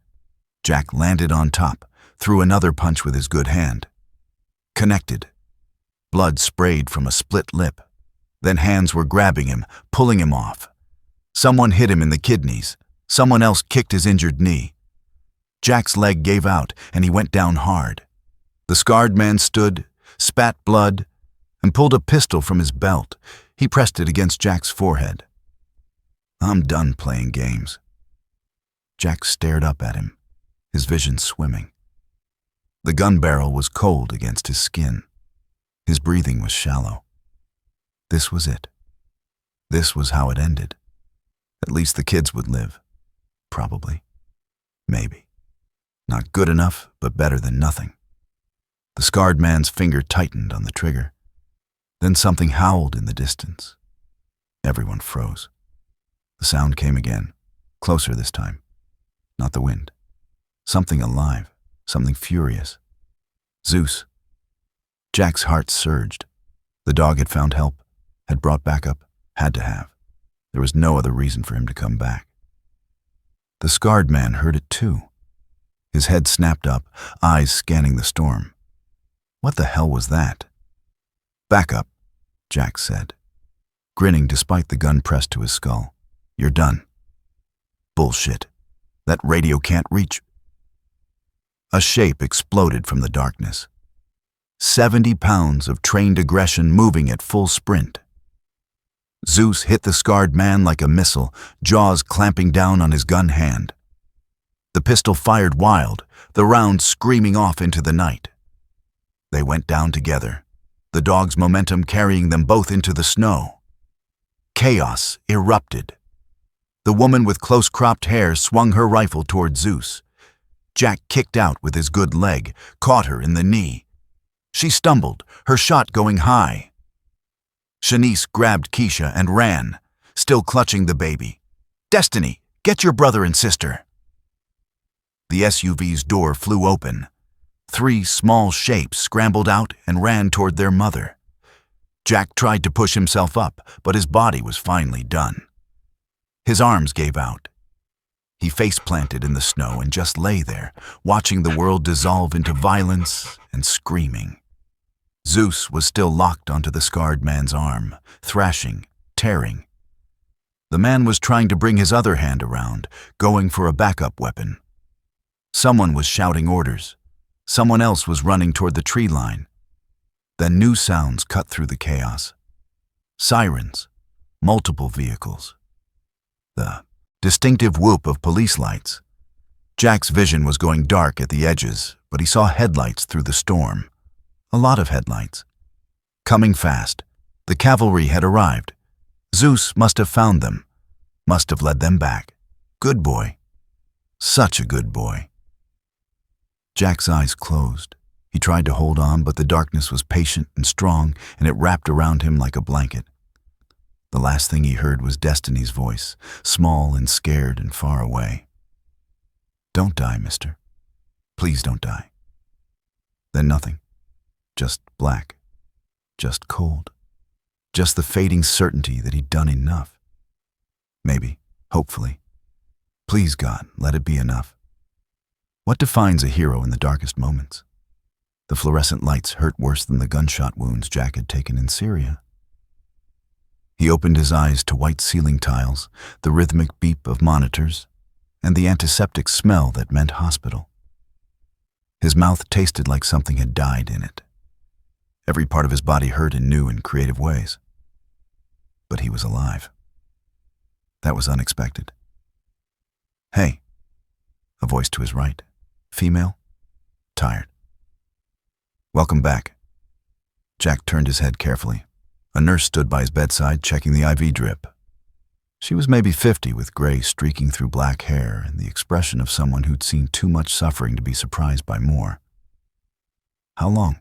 Speaker 1: Jack landed on top, threw another punch with his good hand. Connected. Blood sprayed from a split lip. Then hands were grabbing him, pulling him off. Someone hit him in the kidneys. Someone else kicked his injured knee. Jack's leg gave out, and he went down hard. The scarred man stood, spat blood, and pulled a pistol from his belt. He pressed it against Jack's forehead. "I'm done playing games." Jack stared up at him, his vision swimming. The gun barrel was cold against his skin. His breathing was shallow. This was it. This was how it ended. At least the kids would live. Probably. Maybe. Not good enough, but better than nothing. The scarred man's finger tightened on the trigger. Then something howled in the distance. Everyone froze. The sound came again, closer this time. Not the wind. Something alive, something furious. Zeus. Jack's heart surged. The dog had found help, had brought backup, had to have. There was no other reason for him to come back. The scarred man heard it too. His head snapped up, eyes scanning the storm. What the hell was that? "Back up," Jack said, grinning despite the gun pressed to his skull. "You're done." "Bullshit. That radio can't reach." A shape exploded from the darkness. 70 pounds of trained aggression moving at full sprint. Zeus hit the scarred man like a missile, jaws clamping down on his gun hand. The pistol fired wild, the round screaming off into the night. They went down together, the dog's momentum carrying them both into the snow. Chaos erupted. The woman with close-cropped hair swung her rifle toward Zeus. Jack kicked out with his good leg, caught her in the knee. She stumbled, her shot going high. Shanice grabbed Keisha and ran, still clutching the baby. "Destiny, get your brother and sister." The SUV's door flew open. 3 small shapes scrambled out and ran toward their mother. Jack tried to push himself up, but his body was finally done. His arms gave out. He face-planted in the snow and just lay there, watching the world dissolve into violence and screaming. Zeus was still locked onto the scarred man's arm, thrashing, tearing. The man was trying to bring his other hand around, going for a backup weapon. Someone was shouting orders. Someone else was running toward the tree line. Then new sounds cut through the chaos. Sirens, multiple vehicles. The distinctive whoop of police lights. Jack's vision was going dark at the edges, but he saw headlights through the storm. A lot of headlights. Coming fast. The cavalry had arrived. Zeus must have found them. Must have led them back. Good boy. Such a good boy. Jack's eyes closed. He tried to hold on, but the darkness was patient and strong, and it wrapped around him like a blanket. The last thing he heard was Destiny's voice, small and scared and far away. "Don't die, mister. Please don't die." Then nothing. Just black. Just cold. Just the fading certainty that he'd done enough. Maybe, hopefully. Please, God, let it be enough. What defines a hero in the darkest moments? The fluorescent lights hurt worse than the gunshot wounds Jack had taken in Syria. He opened his eyes to white ceiling tiles, the rhythmic beep of monitors, and the antiseptic smell that meant hospital. His mouth tasted like something had died in it. Every part of his body hurt in new and creative ways. But he was alive. That was unexpected. "Hey," a voice to his right. Female, tired. "Welcome back." Jack turned his head carefully. A nurse stood by his bedside, checking the IV drip. She was maybe 50, with gray streaking through black hair and the expression of someone who'd seen too much suffering to be surprised by more. "How long?"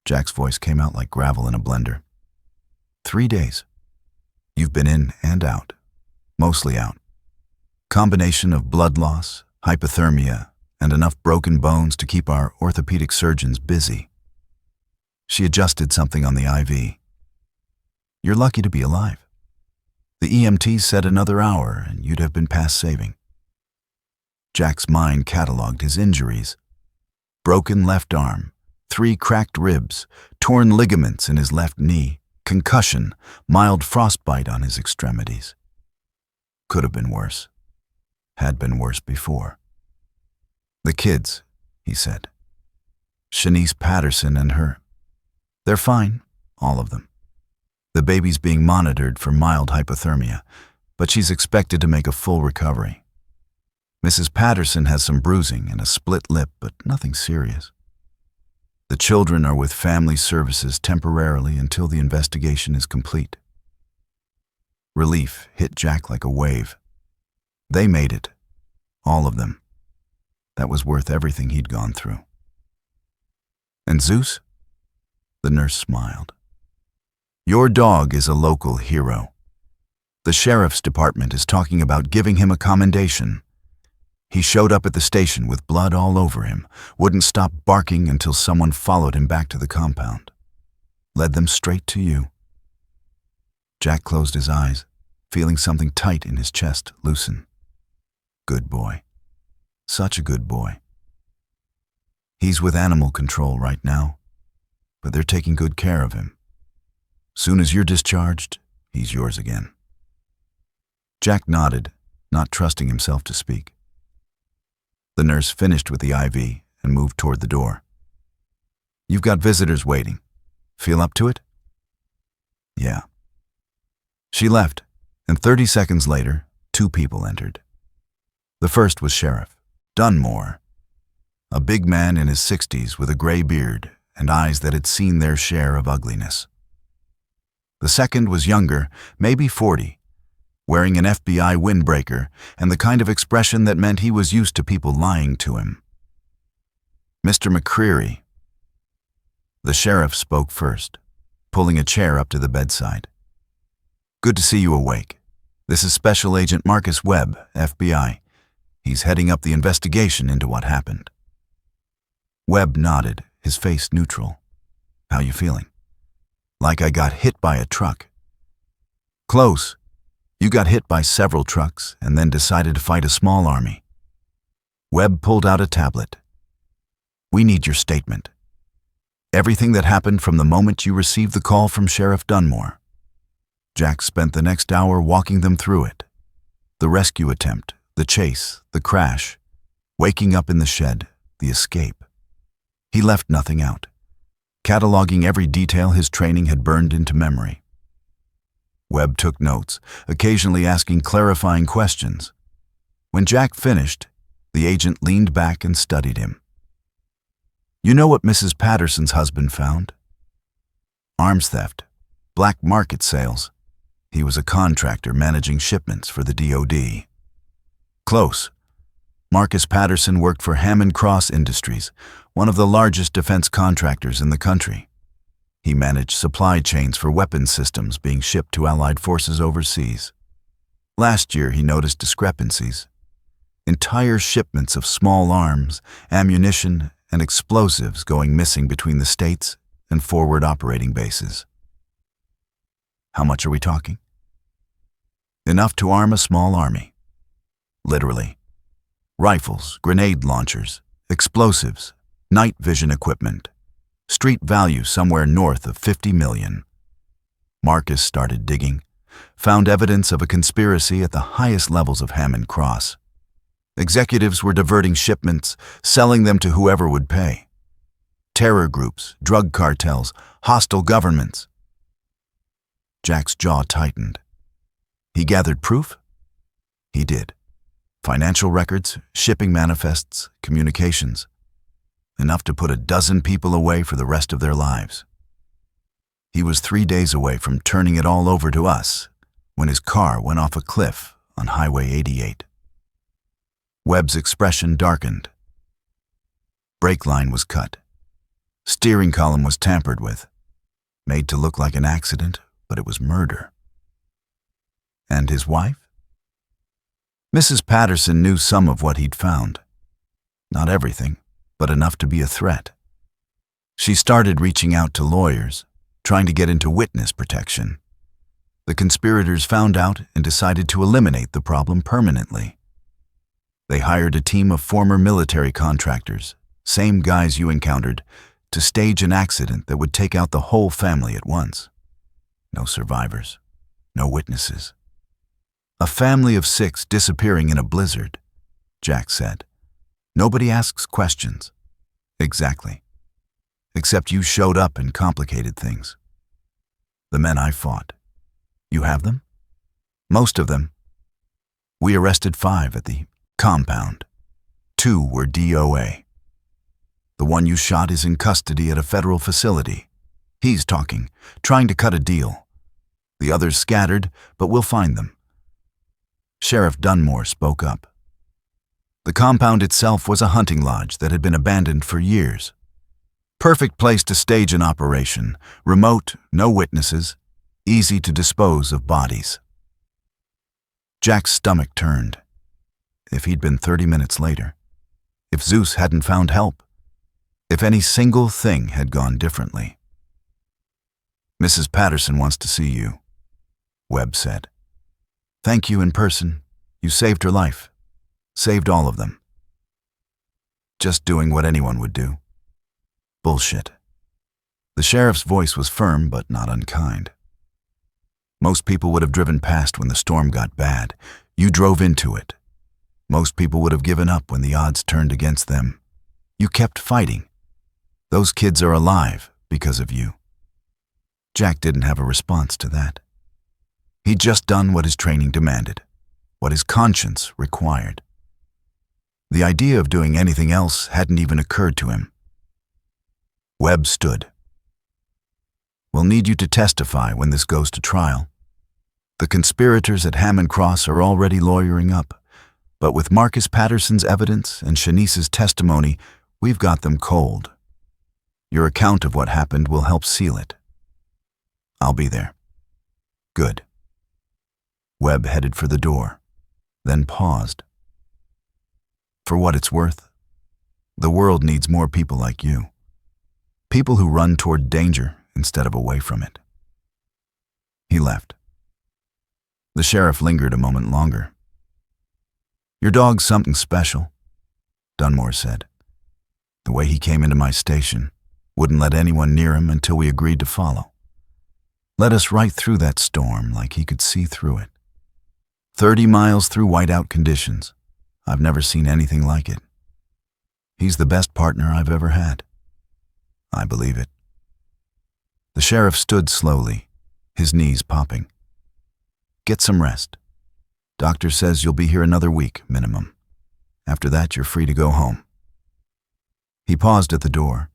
Speaker 1: Jack's voice came out like gravel in a blender. 3 days. You've been in and out. Mostly out. Combination of blood loss, hypothermia, and enough broken bones to keep our orthopedic surgeons busy. She adjusted something on the IV. "You're lucky to be alive. The EMTs said another hour and you'd have been past saving." Jack's mind cataloged his injuries. Broken left arm, 3 cracked ribs, torn ligaments in his left knee, concussion, mild frostbite on his extremities. Could have been worse. Had been worse before. "The kids," he said. "Shanice Patterson and her. They're fine, all of them. The baby's being monitored for mild hypothermia, but she's expected to make a full recovery. Mrs. Patterson has some bruising and a split lip, but nothing serious. The children are with family services temporarily until the investigation is complete." Relief hit Jack like a wave. They made it. All of them. That was worth everything he'd gone through. "And Zeus?" The nurse smiled. "Your dog is a local hero. The sheriff's department is talking about giving him a commendation. He showed up at the station with blood all over him, wouldn't stop barking until someone followed him back to the compound. Led them straight to you." Jack closed his eyes, feeling something tight in his chest loosen. Good boy. Such a good boy. He's with animal control right now, but they're taking good care of him. Soon as you're discharged, he's yours again. Jack nodded, not trusting himself to speak. The nurse finished with the IV and moved toward the door. "You've got visitors waiting. Feel up to it?" "Yeah." She left, and 30 seconds later, 2 people entered. The first was Sheriff Dunmore, a big man in his 60s with a gray beard and eyes that had seen their share of ugliness. The second was younger, maybe 40, wearing an FBI windbreaker and the kind of expression that meant he was used to people lying to him. "Mr. McCreary." The sheriff spoke first, pulling a chair up to the bedside. "Good to see you awake. This is Special Agent Marcus Webb, FBI. He's heading up the investigation into what happened." Webb nodded, his face neutral. "How you feeling?" "Like I got hit by a truck." "Close. You got hit by several trucks and then decided to fight a small army." Webb pulled out a tablet. "We need your statement. Everything that happened from the moment you received the call from Sheriff Dunmore." Jack spent the next hour walking them through it. The rescue attempt, the chase, the crash, waking up in the shed, the escape. He left nothing out, cataloging every detail his training had burned into memory. Webb took notes, occasionally asking clarifying questions. When Jack finished, the agent leaned back and studied him. "You know what Mrs. Patterson's husband found? Arms theft, black market sales. He was a contractor managing shipments for the DOD. Close. Marcus Patterson worked for Hammond Cross Industries, one of the largest defense contractors in the country. He managed supply chains for weapons systems being shipped to Allied forces overseas. Last year, he noticed discrepancies. Entire shipments of small arms, ammunition, and explosives going missing between the states and forward operating bases." "How much are we talking?" "Enough to arm a small army. Literally. Rifles, grenade launchers, explosives, night vision equipment. Street value somewhere north of 50 million. Marcus started digging, found evidence of a conspiracy at the highest levels of Hammond Cross. Executives were diverting shipments, selling them to whoever would pay. Terror groups, drug cartels, hostile governments. Jack's jaw tightened. He gathered proof? He did. Financial records, shipping manifests, communications. Enough to put a dozen people away for the rest of their lives. He was 3 days away from turning it all over to us when his car went off a cliff on Highway 88. Webb's expression darkened. Brake line was cut. Steering column was tampered with. Made to look like an accident, but it was murder. And his wife? Mrs. Patterson knew some of what he'd found. Not everything, but enough to be a threat. She started reaching out to lawyers, trying to get into witness protection. The conspirators found out and decided to eliminate the problem permanently. They hired a team of former military contractors, same guys you encountered, to stage an accident that would take out the whole family at once. No survivors, no witnesses. A family of 6 disappearing in a blizzard, Jack said. Nobody asks questions. Exactly. Except you showed up and complicated things. The men I fought. You have them? Most of them. We arrested 5 at the compound. 2 were DOA. The one you shot is in custody at a federal facility. He's talking, trying to cut a deal. The others scattered, but we'll find them. Sheriff Dunmore spoke up. The compound itself was a hunting lodge that had been abandoned for years. Perfect place to stage an operation, remote, no witnesses, easy to dispose of bodies. Jack's stomach turned. If he'd been 30 minutes later, if Zeus hadn't found help, if any single thing had gone differently. Mrs. Patterson wants to see you, Webb said. Thank you in person. You saved her life. Saved all of them. Just doing what anyone would do. Bullshit. The sheriff's voice was firm but not unkind. Most people would have driven past when the storm got bad. You drove into it. Most people would have given up when the odds turned against them. You kept fighting. Those kids are alive because of you. Jack didn't have a response to that. He'd just done what his training demanded, what his conscience required. The idea of doing anything else hadn't even occurred to him. Webb stood. We'll need you to testify when this goes to trial. The conspirators at Hammond Cross are already lawyering up, but with Marcus Patterson's evidence and Shanice's testimony, we've got them cold. Your account of what happened will help seal it. I'll be there. Good. Webb headed for the door, then paused. For what it's worth, the world needs more people like you. People who run toward danger instead of away from it. He left. The sheriff lingered a moment longer. Your dog's something special, Dunmore said. The way he came into my station, wouldn't let anyone near him until we agreed to follow. Led us right through that storm like he could see through it. 30 miles through whiteout conditions. I've never seen anything like it. He's the best partner I've ever had. I believe it. The sheriff stood slowly, his knees popping. Get some rest. Doctor says you'll be here another week, minimum. After that, you're free to go home. He paused at the door.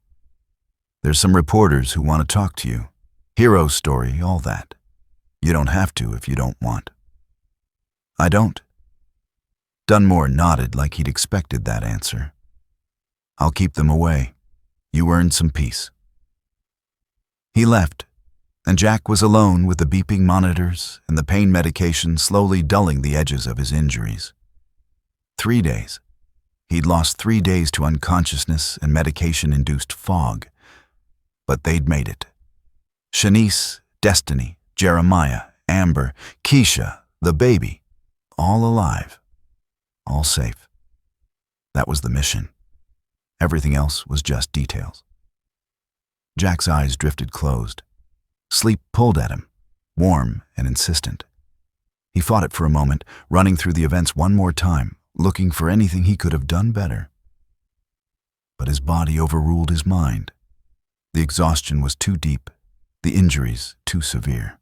Speaker 1: There's some reporters who want to talk to you. Hero story, all that. You don't have to if you don't want. I don't. Dunmore nodded like he'd expected that answer. I'll keep them away. You earned some peace. He left, and Jack was alone with the beeping monitors and the pain medication slowly dulling the edges of his injuries. 3 days. He'd lost 3 days to unconsciousness and medication-induced fog. But they'd made it. Shanice, Destiny, Jeremiah, Amber, Keisha, the baby, all alive, all safe. That was the mission. Everything else was just details. Jack's eyes drifted closed. Sleep pulled at him, warm and insistent. He fought it for a moment, running through the events one more time, looking for anything he could have done better. But his body overruled his mind. The exhaustion was too deep, the injuries too severe.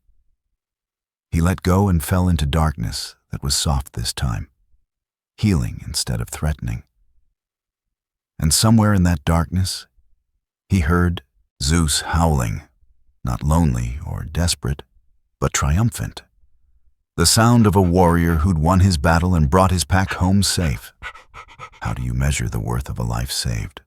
Speaker 1: He let go and fell into darkness that was soft this time, healing instead of threatening. And somewhere in that darkness, he heard Zeus howling, not lonely or desperate, but triumphant. The sound of a warrior who'd won his battle and brought his pack home safe. How do you measure the worth of a life saved?